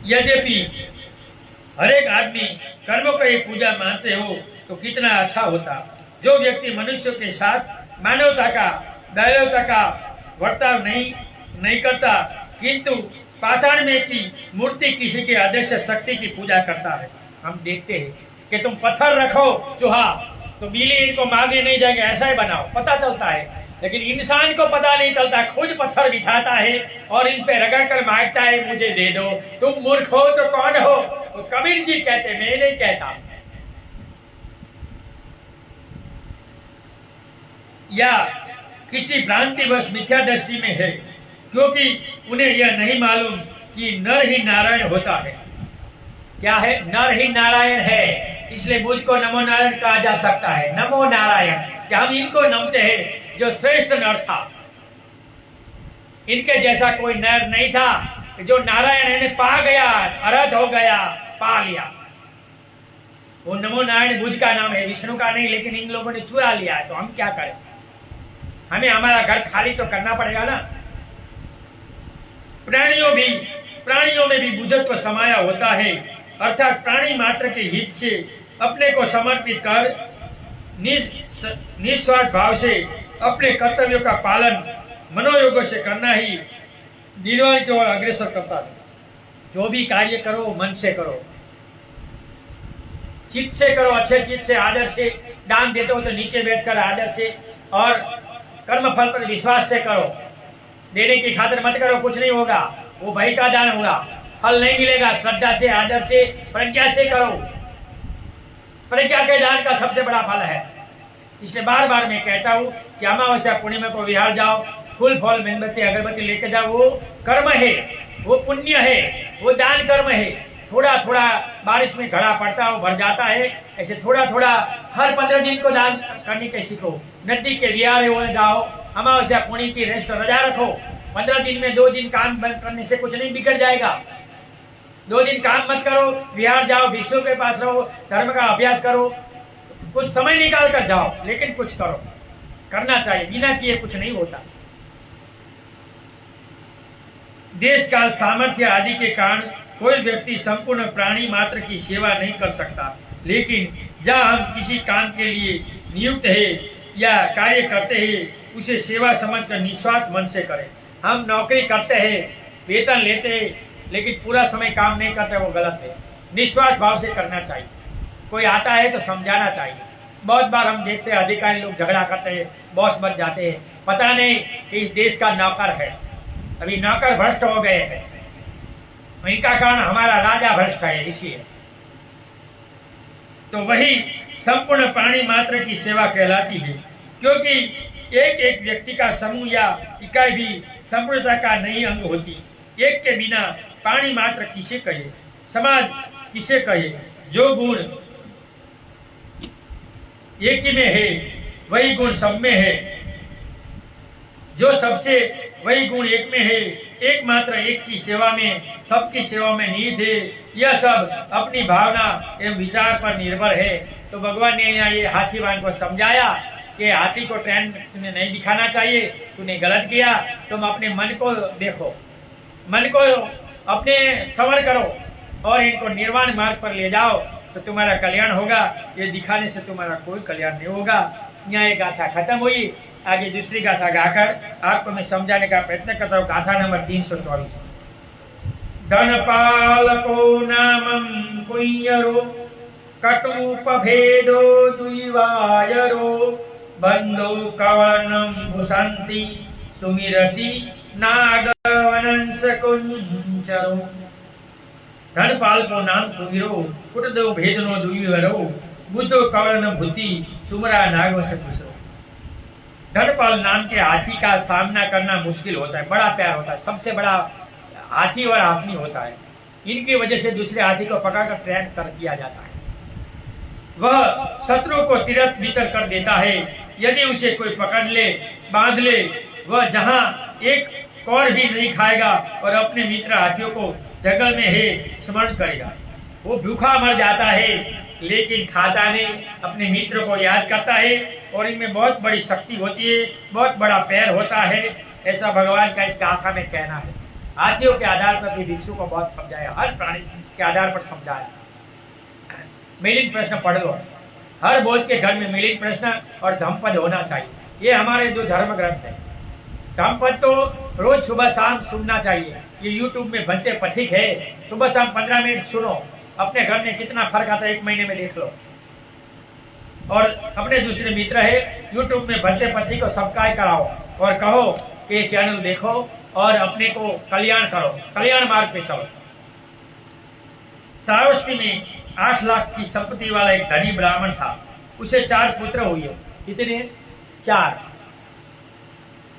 यद्यपि हरेक आदमी कर्मों को एक पूजा मानते हो तो कितना अच्छा होता। जो व्यक्ति मनुष्यों के साथ मानवता का, दयालुता का वर्ताव नहीं करता, किंतु पाषाण में की मूर्ति किसी के अदृश्य शक्ति की पूजा करता है। हम देखते हैं कि तुम पत्थर रखो चूहा तो बिल्ली इनको मारने नहीं जाएंगे, ऐसा ही बनाओ, पता चलता है। लेकिन इंसान को पता नहीं चलता, खुद पत्थर बिठाता है और इस पे रगड़ कर मांगता है मुझे दे दो। तुम मूर्ख हो तो कौन हो? तो कबीर जी कहते, मैं नहीं कहता। या किसी भ्रांतिवश मिथ्या दृष्टि में है, क्योंकि उन्हें यह नहीं मालूम कि नर ही नारायण होता है। क्या है? नर ही नारायण है, इसलिए मुझको नमो नारायण कहा जा सकता है। नमो नारायण, कि हम इनको नमते हैं जो श्रेष्ठ नर था। इनके जैसा कोई नर नहीं था, जो नारायण इन्हें पा गया, अरहत हो गया, पा लिया। वो नमो नारायण बुद्ध का नाम है, विष्णु का नहीं, लेकिन इन लोगों ने चुरा लिया है, तो हम क्या करें? हमें हमारा घर खाली तो करना पड़ेगा ना। प्राणियों में भी बुद्धत्व समाया होता है, अर्थात प्राणी मात्र के हित से अपने को समर्पित कर निस्वार्थ भाव से अपने कर्तव्यों का पालन मनोयोगों से करना ही निर्वाण की ओर अग्रसर करता है। जो भी कार्य करो मन से करो, चित्त से करो, अच्छे चित्त से, आदर से। दान देते हो तो नीचे बैठकर आदर से और कर्म फल पर विश्वास से करो। देने की खातिर मत करो, कुछ नहीं होगा, वो भय का दान होगा, फल नहीं मिलेगा। श्रद्धा से, आदर से, प्रज्ञा से करो। प्रज्ञा के दान का सबसे बड़ा फल है। इसलिए बार बार मैं कहता हूँ कि अमावस्या पूर्णिमा को विहार जाओ, फूल फल मेणबत्ती अगरबत्ती लेके जाओ, वो कर्म है, वो पुण्य है, वो दान कर्म है। थोड़ा थोड़ा बारिश में घड़ा पड़ता है, वो भर जाता है, ऐसे थोड़ा थोड़ा हर 15 दिन को दान करने के सीखो। नदी के विहार वो जाओ, अमावस्या पूर्णिमा की रेस्ट रजा रखो। 15 दिन में 2 दिन काम बंद करने से कुछ नहीं बिगड़ जाएगा। 2 दिन काम मत करो, विहार जाओ, भिक्षु के पास रहो, धर्म का अभ्यास करो, कुछ समय निकाल कर जाओ, लेकिन कुछ करो, करना चाहिए। बिना किए कुछ नहीं होता। देश काल सामर्थ्य आदि के कारण कोई व्यक्ति संपूर्ण प्राणी मात्र की सेवा नहीं कर सकता, लेकिन जहाँ हम किसी काम के लिए नियुक्त है या कार्य करते हैं उसे सेवा समझकर निस्वार्थ मन से करें। हम नौकरी करते हैं, वेतन लेते हैं, लेकिन पूरा समय काम नहीं करते, वो गलत है। निस्वार्थ भाव से करना चाहिए। कोई आता है तो समझाना चाहिए, बहुत बार हम देखते हैं अधिकारी लोग झगड़ा करते हैं, बॉस बन जाते हैं, पता नहीं कि इस देश का नौकर है। अभी नौकर भ्रष्ट हो गए हैं, इनका कारण हमारा राजा भ्रष्ट है। इसलिए तो वही संपूर्ण प्राणी मात्र की सेवा कहलाती है, क्योंकि एक एक व्यक्ति का समूह या इकाई भी संपूर्णता का नई अंग होती। एक के बिना प्राणी मात्र किसे कहे, समाज किसे कहे। जो गुण एक ही में है वही गुण सब में है, जो सबसे वही गुण एक में है। एकमात्र एक की सेवा में सबकी सेवा में निहित है। यह सब अपनी भावना एवं विचार पर निर्भर है। तो भगवान ने यहाँ ये हाथीवान को समझाया कि हाथी को ट्रेंड तुम्हें नहीं दिखाना चाहिए, तूने गलत किया। तुम अपने मन को देखो, मन को अपने सवर करो और इनको निर्वाण मार्ग पर ले जाओ तो तुम्हारा कल्याण होगा। ये दिखाने से तुम्हारा कोई कल्याण नहीं होगा। यहाँ एक गाथा खत्म हुई, आगे दूसरी गाथा गाकर आपको मैं समझाने का प्रयत्न करता हूँ। गाथा नंबर 324। धनपालको नामं कुंयरो कटुपभेदो द्विवायरो बंधो कवनं भुसन्ति सुमिरति नागवनंस कुंचरो। धनपाल को नाम कुंजरो कुटदो भेदनो दुईवरो बुद्धो कवलन भूति सुमरा नागवश कुशरो। धनपाल नाम के हाथी का सामना करना मुश्किल होता है, बड़ा प्यार होता है, सबसे बड़ा हाथी और हाथनी होता है। इनकी वजह से दूसरे हाथी को पकड़कर ट्रेंड कर दिया जाता है। वह शत्रु को तिरत भीतर कर देता है। यदि उसे कोई पकड़ ले, बांध ले, वह जहां एक कौर भी नहीं खाएगा और अपने मित्र हाथियों को जंगल में है स्मरण करेगा। वो भूखा मर जाता है लेकिन खाता नहीं, अपने मित्र को याद करता है और इनमें बहुत बड़ी शक्ति होती है, बहुत बड़ा पैर होता है। ऐसा भगवान का इस गाथा में कहना है। हाथियों के आधार पर भी भिक्षु को बहुत समझाया, हर प्राणी के आधार पर समझाया। मिलिंद प्रश्न पढ़ लो। हर बोध के घर में मिलिंद प्रश्न और धम्पद होना चाहिए। ये हमारे जो धर्म ग्रंथ है। धम्पद तो रोज सुबह शाम सुनना चाहिए। ये YouTube में बनते पथिक है, सुबह शाम 15 मिनट सुनो। अपने घर में कितना फर्क आता है 1 महीने में देख लो। और अपने दूसरे मित्र है YouTube में बनते पथिक को सब्सक्राइब कराओ और कहो कि ये चैनल देखो और अपने को कल्याण करो, कल्याण मार्ग पे चलो। श्रावस्ती में 8 लाख की संपत्ति वाला एक धनी ब्राह्मण था। उसे 4 पुत्र हुए। कितने? 4।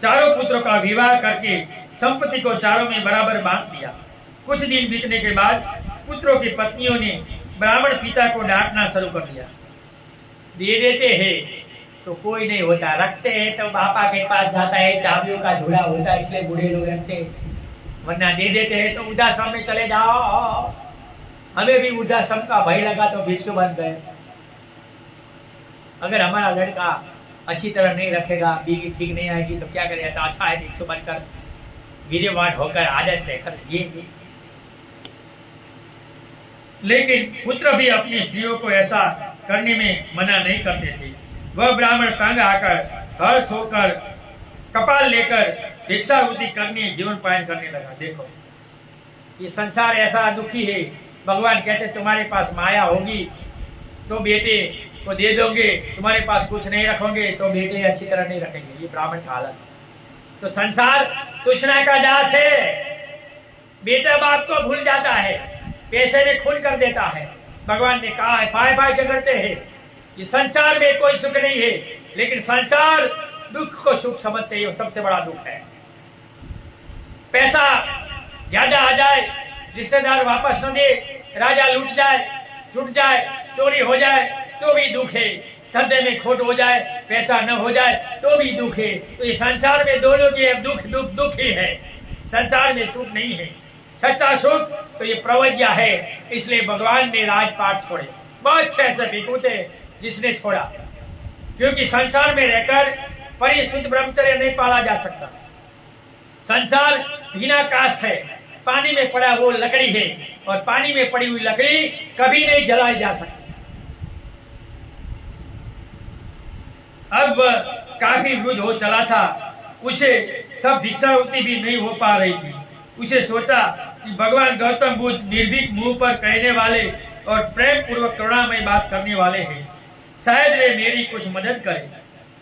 चारों पुत्रों का विवाह करके संपत्ति को चारों में बराबर बांट दिया। कुछ दिन बीतने के बाद पुत्रों की पत्नियों ने ब्राह्मण पिता को डांटना शुरू कर दिया। दे देते हैं तो कोई नहीं होता, रखते हैं तो पापा के पास जाता है, चाबियों का झोला होता है, इसलिए बूढ़े लोग रखते, वरना दे देते हैं तो वृद्धाश्रम में चले जाओ। हमें भी वृद्धाश्रम का भय लगा तो भिक्षु बन गए। अगर हमारा लड़का अच्छी तरह नहीं रखेगा, बीवी ठीक नहीं आएगी तो क्या करेगा? तो अच्छा है भिक्षु बनकर वीर्यवान होकर आदर्श रहकर जिएंगे। लेकिन पुत्र भी अपनी स्त्रियों को ऐसा करने में मना नहीं करते थे। वह ब्राह्मण तंग आकर हर्ष होकर कपाल लेकर भिक्षावृत्ति करने जीवन पायन करने लगा। देखो ये संसार ऐसा दुखी है। भगवान कहते तुम्हारे पास माया होगी तो बेटे को दे दोगे, तुम्हारे पास कुछ नहीं रखोगे तो बेटे अच्छी तरह नहीं रखेंगे। ये ब्राह्मण का हालत है। तो संसार तृष्णा का दास है। बेटा बाप को भूल जाता है, पैसे में खून कर देता है। भगवान ने कहा है पाए पाए झगड़ते हैं। ये संसार में कोई सुख नहीं है, लेकिन संसार दुख को सुख समझते हैं। सबसे बड़ा दुख है। पैसा ज्यादा आ जाए, रिश्तेदार वापस न दे, राजा लूट जाए, छूट जाए, चोरी हो जाए तो भी दुख है। धंधे में खोट हो जाए, पैसा न हो जाए तो भी दुख है। तो ये संसार में दोनों के दुख दुख दुख ही है। संसार में सुख नहीं है। सच्चा सुख तो ये प्रवज्ञा है। इसलिए भगवान ने राजपाट छोड़े। बहुत से ऐसे भिक्षु थे जिसने छोड़ा, क्योंकि संसार में रहकर परिशुद्ध ब्रह्मचर्य नहीं पाला जा सकता। संसार बिना काष्ठ है, पानी में पड़ा वो लकड़ी है, और पानी में पड़ी हुई लकड़ी कभी नहीं जलाई जा सकती। अब काफी वृद्ध हो चला था, उसे सब भिक्षावृत्ति भी नहीं हो पा रही थी। उसे सोचा कि भगवान गौतम बुद्ध निर्भीक मुंह पर कहने वाले और प्रेम पूर्वक करुणामय बात करने वाले हैं। शायद वे मेरी कुछ मदद करें।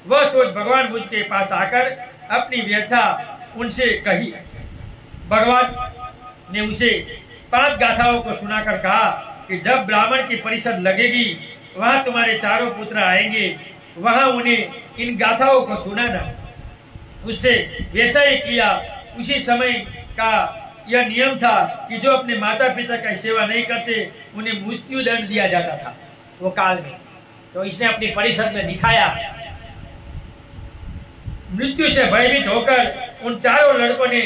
वह सोच भगवान बुद्ध के पास आकर अपनी व्यथा उनसे कही। भगवान ने उसे 5 गाथाओं को सुनाकर कहा कि जब ब्राह्मण की परिषद लगेगी, वहां तुम्हारे 4 पुत्र आएंगे, वहां उन्हें इन गाथाओं को सुनाना। उससे वैसा ही किया। उसी समय का यह नियम था कि जो अपने माता पिता की सेवा नहीं करते उन्हें मृत्यु दंड दिया जाता था वो काल में। तो इसने अपनी परिषद में दिखाया। मृत्यु से भयभीत होकर उन 4 लड़कों ने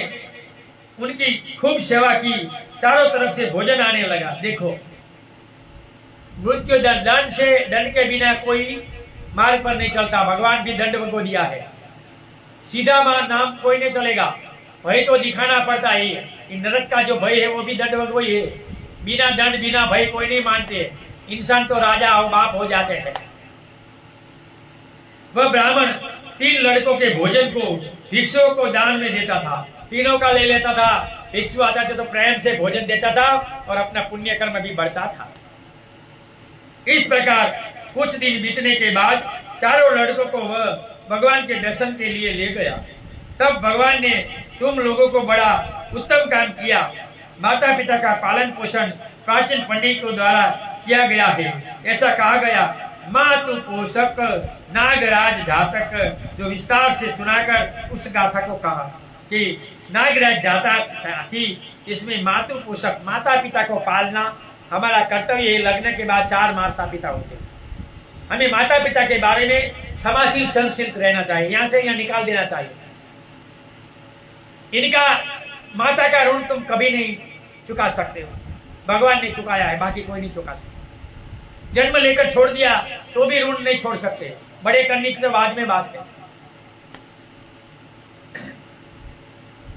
उनकी खूब सेवा की। चारों तरफ से भोजन आने लगा। देखो, मृत्यु दंड के बिना कोई मार्ग पर नहीं चलता। भगवान भी दंड को दिया है। सीधा नाम कोई नहीं चलेगा, भय तो दिखाना पड़ता है। नरक का जो भय है वो भी दंड वही है। बिना दंड बिना भय कोई नहीं मानते। इंसान तो राजा और बाप हो जाते हैं। वह ब्राह्मण 3 लड़कों के भोजन को भिक्षुओं को दान में देता था। तीनों का ले लेता था। भिक्षु आता था तो प्रेम से भोजन देता था और अपना पुण्य कर्म भी बढ़ता था। इस प्रकार कुछ दिन बीतने के बाद 4 लड़कों को वह भगवान के दर्शन के लिए ले गया। तब भगवान ने तुम लोगों को बड़ा उत्तम काम किया। माता पिता का पालन पोषण प्राचीन पंडितों द्वारा किया गया है। ऐसा कहा गया, मातु पोषक नागराज जातक। जो विस्तार से सुनाकर उस गाथा को कहा कि नागराज जाता थी। इसमें मातु पोषक, माता पिता को पालना हमारा कर्तव्य है। लग्न के बाद 4 माता पिता होते। हमें माता पिता के बारे में क्षमाशील सहनशील रहना चाहिए। यहाँ से यहाँ निकाल देना चाहिए। इनका माता का ऋण तुम कभी नहीं चुका सकते हो। भगवान ने चुकाया है, बाकी कोई नहीं चुका सकता। जन्म लेकर छोड़ दिया तो भी ऋण नहीं छोड़ सकते। बड़े करने की तो बाद में बात है।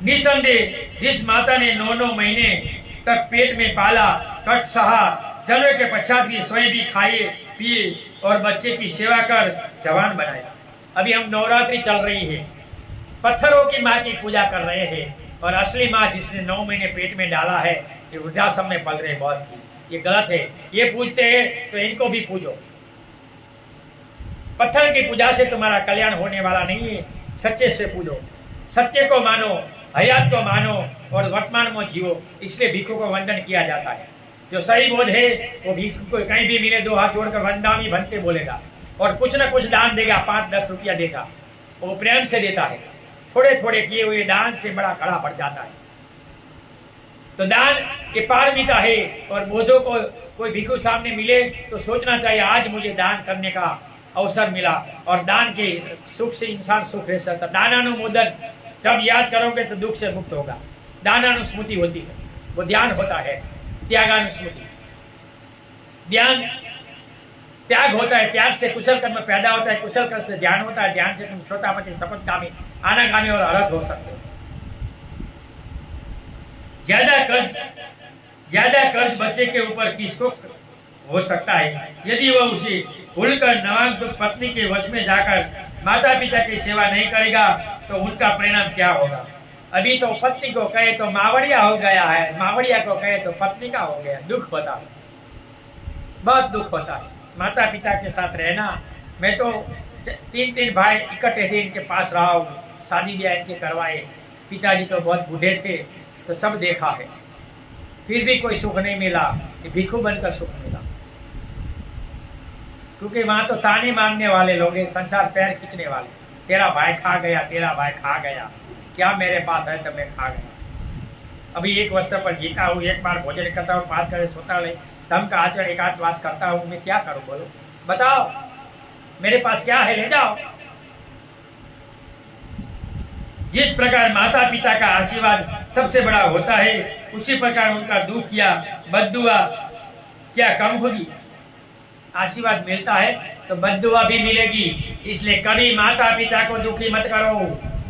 निसंदेह जिस माता ने 9 महीने तक पेट में पाला, कष्ट सहा, जन्म के पश्चात भी स्वयं भी खाए पिए और बच्चे की सेवा कर जवान बनाया। अभी हम नवरात्रि चल रही है। पत्थरों की माँ की पूजा कर रहे हैं और असली माँ जिसने 9 महीने पेट में डाला है ये वृद्धाश्रम में पल रहे बहुत की। ये गलत है। ये पूजते हैं तो इनको भी पूजो। पत्थर की पूजा से तुम्हारा कल्याण होने वाला नहीं है। सच्चे से पूजो, सत्य को मानो, हयात को मानो और वर्तमान में जियो। इसलिए भिक्षु को वंदन किया जाता है। जो सही बोध है वो भिक्षु को कहीं भी मिले 2 हाथ जोड़कर वंदामी भंते बोलेगा और कुछ न कुछ दान देगा। 5-10 रुपया देगा। वो प्रेम से देता है। थोड़े थोड़े किए हुए दान से बड़ा कड़ा बढ़ जाता है। तो दान के पारमिता है। और बोधों को कोई भिक्षु सामने मिले तो सोचना चाहिए आज मुझे दान करने का अवसर मिला। और दान के सुख से इंसान सुख रह सकता। दानानुमोदन जब याद करोगे तो दुख से मुक्त होगा। दानानुस्मृति होती है, वो ध्यान होता है। त्यागानुस्मृति, ध्यान त्याग होता है। त्याग से कुशल कर्म पैदा होता है। कुशल कर्म से ध्यान होता है। ध्यान से तुम श्रोतापति, शपथकामी, अनागामी और अर्हत हो सकते हो। ज्यादा कर्ज बच्चे के ऊपर किसको हो सकता है यदि वह उसे भूलकर नवांग पत्नी के वश में जाकर माता पिता की सेवा नहीं करेगा तो उनका परिणाम क्या होगा। अभी तो पत्नी को कहे तो मावड़िया हो गया है, मावड़िया को कहे तो पत्नी का हो गया। दुख होता है, बहुत दुख होता है माता पिता के साथ रहना। मैं तो 3 भाई इकट्ठे थे, इनके पास रहा हूँ, शादी ब्याह इनके करवाए। पिताजी तो बहुत बूढ़े थे तो सब देखा है, फिर भी कोई सुख नहीं मिला। भिक्षु बनकर सुख मिला। क्योंकि वहां तो ताने मांगने वाले लोग हैं, संसार पैर खींचने वाले। तेरा भाई खा गया, तेरा भाई खा गया, क्या मेरे पास है तो मैं खा गया। अभी एक वस्त्र पर जीता हूँ, एक बार भोजन करता हूँ, 5 करे सोता ले, धम का आचरण एकांतवास करता हूँ। मैं क्या करूँ बोलो, बताओ मेरे पास क्या है, ले जाओ। जिस प्रकार माता पिता का आशीर्वाद सबसे बड़ा होता है उसी प्रकार उनका दुख या बद्दुआ क्या कम होगी। आशीर्वाद मिलता है तो बद्दुआ भी मिलेगी। इसलिए कभी माता पिता को दुखी मत करो।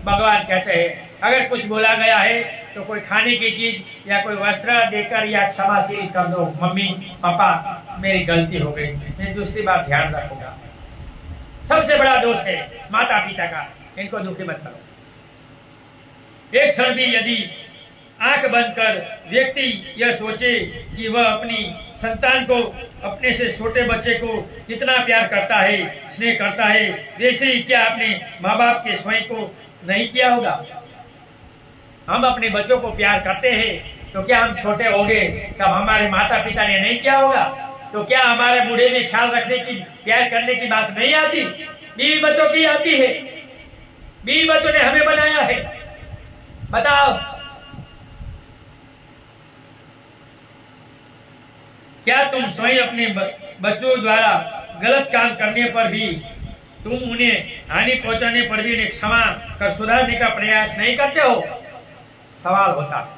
भगवान कहते हैं अगर कुछ बोला गया है तो कोई खाने की चीज या कोई वस्त्र देकर या क्षमाशील कर दो। मम्मी पापा मेरी गलती हो गई, मैं दूसरी बार ध्यान रखूंगा। सबसे बड़ा दोष है माता पिता का, इनको दुखी मत करो। एक क्षण भी यदि आंख बंद कर व्यक्ति यह सोचे कि वह अपनी संतान को, अपने से छोटे बच्चे को कितना प्यार करता है, स्नेह करता है, वैसे ही क्या अपने माँ बाप के स्वयं को नहीं किया होगा। हम अपने बच्चों को प्यार करते हैं तो क्या हम छोटे हो गए तब हमारे माता पिता ने नहीं किया होगा? तो क्या हमारे बूढ़े में ख्याल रखने की, प्यार करने की बात नहीं आती? बीवी बच्चों की आती है। बीवी बच्चों ने हमें बनाया है। बताओ, क्या तुम स्वयं अपने बच्चों द्वारा गलत काम करने पर भी, तुम उन्हें हानि पहुंचाने पर भी उन्हें क्षमा कर सुधारने का प्रयास नहीं करते हो? सवाल होता है।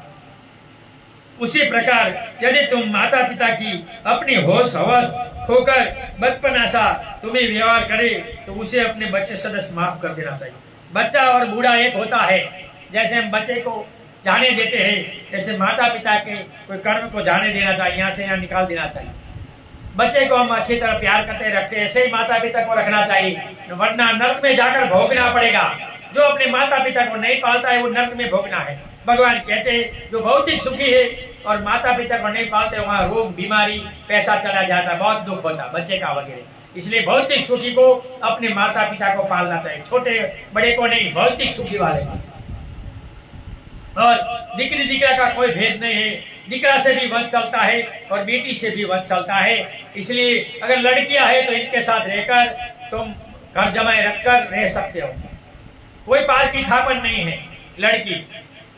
उसी प्रकार यदि तुम माता पिता की अपनी होश हवस खोकर बचपन आशा तुम्हें व्यवहार करे तो उसे अपने बच्चे सदस्य माफ कर देना चाहिए। बच्चा और बूढ़ा एक होता है। जैसे हम बच्चे को जाने देते हैं, जैसे माता पिता के कोई कर्म को जाने देना चाहिए, यहाँ से यहाँ निकाल देना चाहिए। बच्चे को हम अच्छी तरह प्यार करते रखते, ऐसे ही माता पिता को रखना चाहिए, वरना नर्क में जाकर भोगना पड़ेगा। जो अपने माता पिता को नहीं पालता है वो नर्क में भोगना है। भगवान कहते हैं जो भौतिक सुखी है और माता पिता को नहीं पालते वहाँ रोग बीमारी पैसा चला जाता, बहुत दुख होता बच्चे का वगैरह। इसलिए भौतिक सुखी को अपने माता पिता को पालना चाहिए, छोटे बड़े को नहीं, भौतिक सुखी वाले को। और दिकरी दिकरा का कोई भेद नहीं है, दिकरा से भी वंश चलता है और बेटी से भी वंश चलता है। इसलिए अगर लड़कियां है तो इनके साथ रहकर तुम घर जमाए रखकर रह सकते हो, कोई पार की थापन नहीं है। लड़की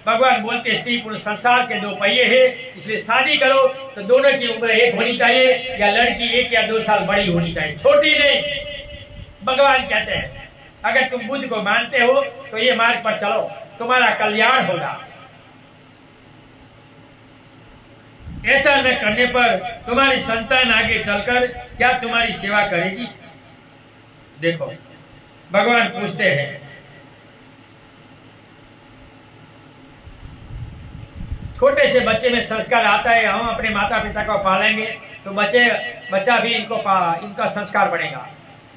भगवान बोलते स्त्री पुरुष संसार के दो पहिए हैं, इसलिए शादी करो तो दोनों की उम्र एक होनी चाहिए, या लड़की 1 या 2 साल बड़ी होनी चाहिए, छोटी नहीं। भगवान कहते हैं अगर तुम बुद्ध को मानते हो तो ये मार्ग पर चलो, तुम्हारा कल्याण होगा। ऐसा न करने पर तुम्हारी संतान आगे चलकर क्या तुम्हारी सेवा करेगी? देखो भगवान पूछते हैं, छोटे से बच्चे में संस्कार आता है, हम अपने माता पिता को पालेंगे तो बच्चा भी इनका संस्कार बनेगा।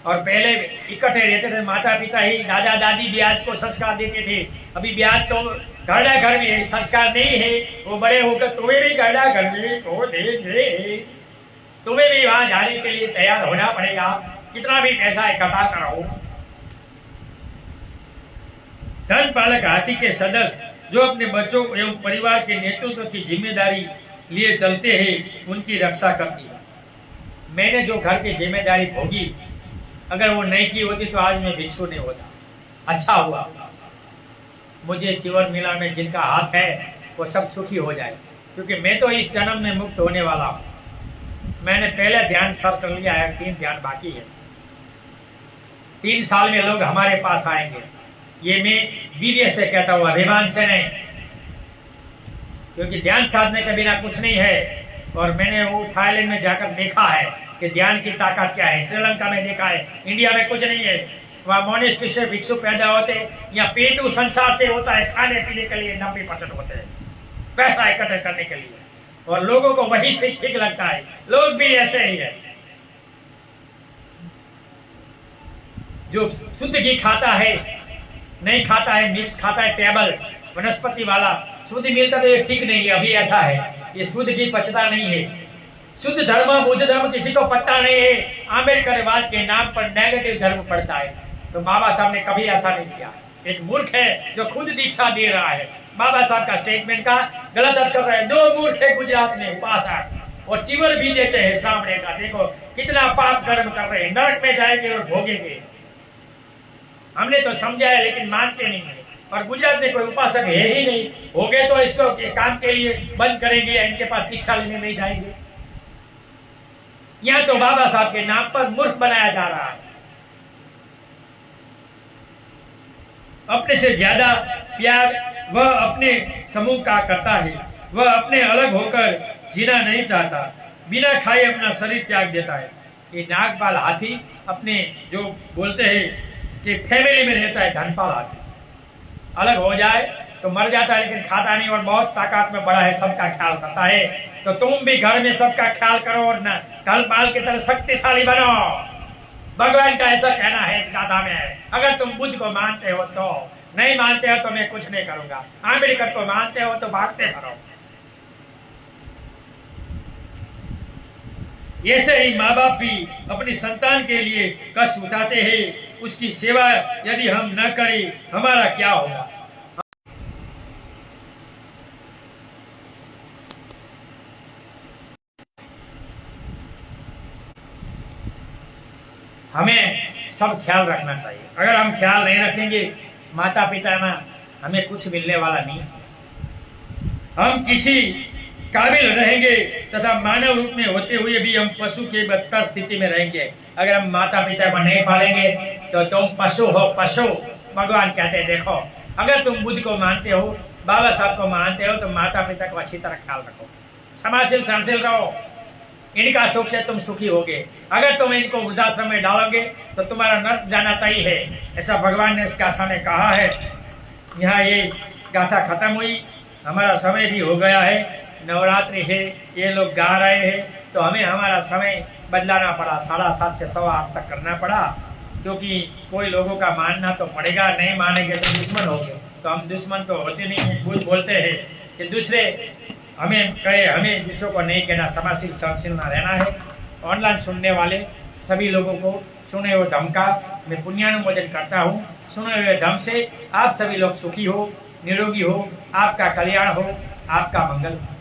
और पहले इकट्ठे रहते थे माता पिता ही, दादा दादी ब्याज को संस्कार देते थे। अभी ब्याज तो घरड़ा घर में संस्कार नहीं है, वो बड़े होकर तुम्हें भी घरड़ा घर में छोड़ देंगे, तुम्हें भी वहां जाने के लिए तैयार होना पड़ेगा, कितना भी पैसा इकट्ठा कराओ। धन पालक हाथी के सदस्य जो अपने बच्चों एवं परिवार के नेतृत्व की जिम्मेदारी लिए चलते हैं उनकी रक्षा करती है। मैंने जो घर की जिम्मेदारी भोगी, अगर वो नहीं की होती तो आज मैं भिक्षु नहीं होता। अच्छा हुआ मुझे जीवन मिला में जिनका हाथ है वो सब सुखी हो जाए, क्योंकि मैं तो इस जन्म में मुक्त होने वाला हूँ। मैंने पहले ध्यान सब कर लिया है, 3 ध्यान बाकी है। 3 साल में लोग हमारे पास आएंगे, ये मैं वीर्य से कहता हूँ, अभिमान से नहीं, क्योंकि ध्यान साधने के बिना कुछ नहीं है। और मैंने वो थाईलैंड में जाकर देखा है कि ध्यान की ताकत क्या है, श्रीलंका में देखा है, इंडिया में कुछ नहीं है। वहाँ मोनेस्ट्री से भिक्षु पैदा होते, या पेटू संसार से होता है, खाने पीने के लिए 90% होते हैं, पैसा इकट्ठा करने के लिए, और लोगों को वही से ठीक लगता है। लोग भी ऐसे ही है, जो शुद्ध घी खाता है, नहीं खाता है मिक्स खाता है, टेबल वनस्पति वाला शुद्ध मिलता तो ये ठीक नहीं है। अभी ऐसा है, ये शुद्ध घी पचता नहीं है। शुद्ध धर्म बुद्ध धर्म किसी को पता नहीं है। आंबेडकरवाद के नाम पर नेगेटिव धर्म पड़ता है, तो बाबा साहब ने कभी ऐसा नहीं किया। एक मूर्ख है जो खुद दीक्षा दे रहा है, बाबा साहब का स्टेटमेंट का गलत अर्थ कर रहे हैं। 2 मूर्ख है गुजरात में उपासक, और चिवर भी देते हैं सामने का, देखो कितना पाप कर्म कर रहे हैं, नरक में जाएंगे और भोगेंगे। हमने तो समझा है लेकिन मानते नहीं है। और गुजरात में कोई उपासक है ही नहीं, हो गए तो इसको काम के लिए बंद करेंगे, इनके पास दीक्षा लेने नहीं जाएंगे। यहाँ तो बाबा साहब के नाम पर मूर्ख बनाया जा रहा है। अपने से ज्यादा प्यार वह अपने समूह का करता है, वह अपने अलग होकर जीना नहीं चाहता, बिना खाए अपना शरीर त्याग देता है। ये नागपाल हाथी अपने जो बोलते हैं कि फैमिली में रहता है, धनपाल हाथी अलग हो जाए तो मर जाता है, लेकिन खाता नहीं और बहुत ताकत में बड़ा है, सबका ख्याल करता है। तो तुम भी घर में सबका ख्याल करो और न धनपाल की तरह शक्तिशाली बनो। भगवान का ऐसा कहना है इस गाथा में, अगर तुम बुद्ध को मानते हो तो, नहीं मानते हो तो मैं कुछ नहीं करूंगा। अम्बेडकर को मानते हो तो भागते करो। ऐसे ही माँ बाप भी अपनी संतान के लिए कष्ट उठाते हैं, उसकी सेवा यदि हम न करें हमारा क्या होगा। हमें सब ख्याल रखना चाहिए। अगर हम ख्याल नहीं रखेंगे माता पिता ना, हमें कुछ मिलने वाला नहीं। हम किसी काबिल रहेंगे तथा मानव रूप में होते हुए भी हम पशु के बदतर स्थिति में रहेंगे। अगर हम माता पिता को नहीं पालेंगे तो तुम पशु हो, पशु। भगवान कहते हैं देखो, अगर तुम बुद्ध को मानते हो, बाबा साहब को मानते हो, तो माता पिता को अच्छी तरह ख्याल रखो, क्षमाशील सहनशील रहो, इनका सुख से तुम सुखी होगे। अगर तुम इनको वृद्धाश्रम में डालोगे तो तुम्हारा नर्क जाना तय है। ऐसा भगवान ने इस गाथा में कहा है। यहाँ ये गाथा खत्म हुई, हमारा समय भी हो गया है, नवरात्रि है, ये लोग गा रहे हैं, तो हमें हमारा समय बदलाना पड़ा, 7:30 से 8:15 तक करना पड़ा, क्योंकि कोई लोगों का मानना तो पड़ेगा, नहीं मानेंगे तो दुश्मन हो गए। तो हम दुश्मन तो होते नहीं हैं, कुछ बोलते हैं कि दूसरे हमें कहे, हमें दूसरों को नहीं कहना, समाशील सहनशील ना रहना है। ऑनलाइन सुनने वाले सभी लोगों को सुने हुए धम का मैं पुण्यानुमोदन करता हूँ। सुने हुए धम से आप सभी लोग सुखी हो, निरोगी हो, आपका कल्याण हो, आपका मंगल हो।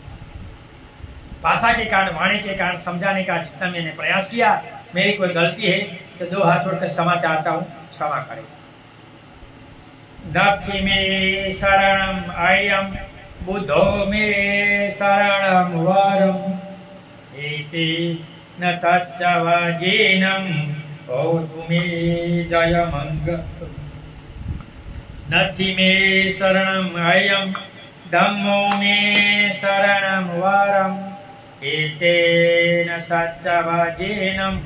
भाषा के कारण, वाणी के कारण समझाने का जितना मैंने प्रयास किया, मेरी कोई गलती है तो 2 हाथ छोड़कर क्षमा चाहता हूँ, क्षमा करें। नथि मे शरणम अयम बुद्धो मे शरणम वरम एते न सच्चवजेनम भवतु मे जय मंगल। नथि मे शरणम अयम धम्मो मे शरणम वरम एतेन सच्चवजेनम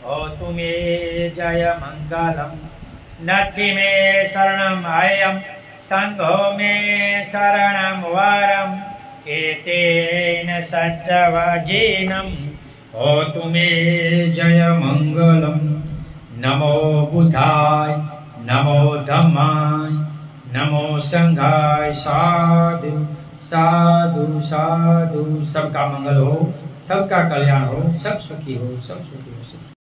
भवतु मे जय मंगलम। नथि मे शरणम अयम संघो मे शरणम वरम एतेन सच्चवजेनम भवतु मे जय मंगलम। नमो बुद्धाय, नमो धम्माय, नमो संघाय। साधु साधु साधु। सबका मंगल हो, सबका कल्याण हो, सब सुखी हो, सब सुखी हो, सब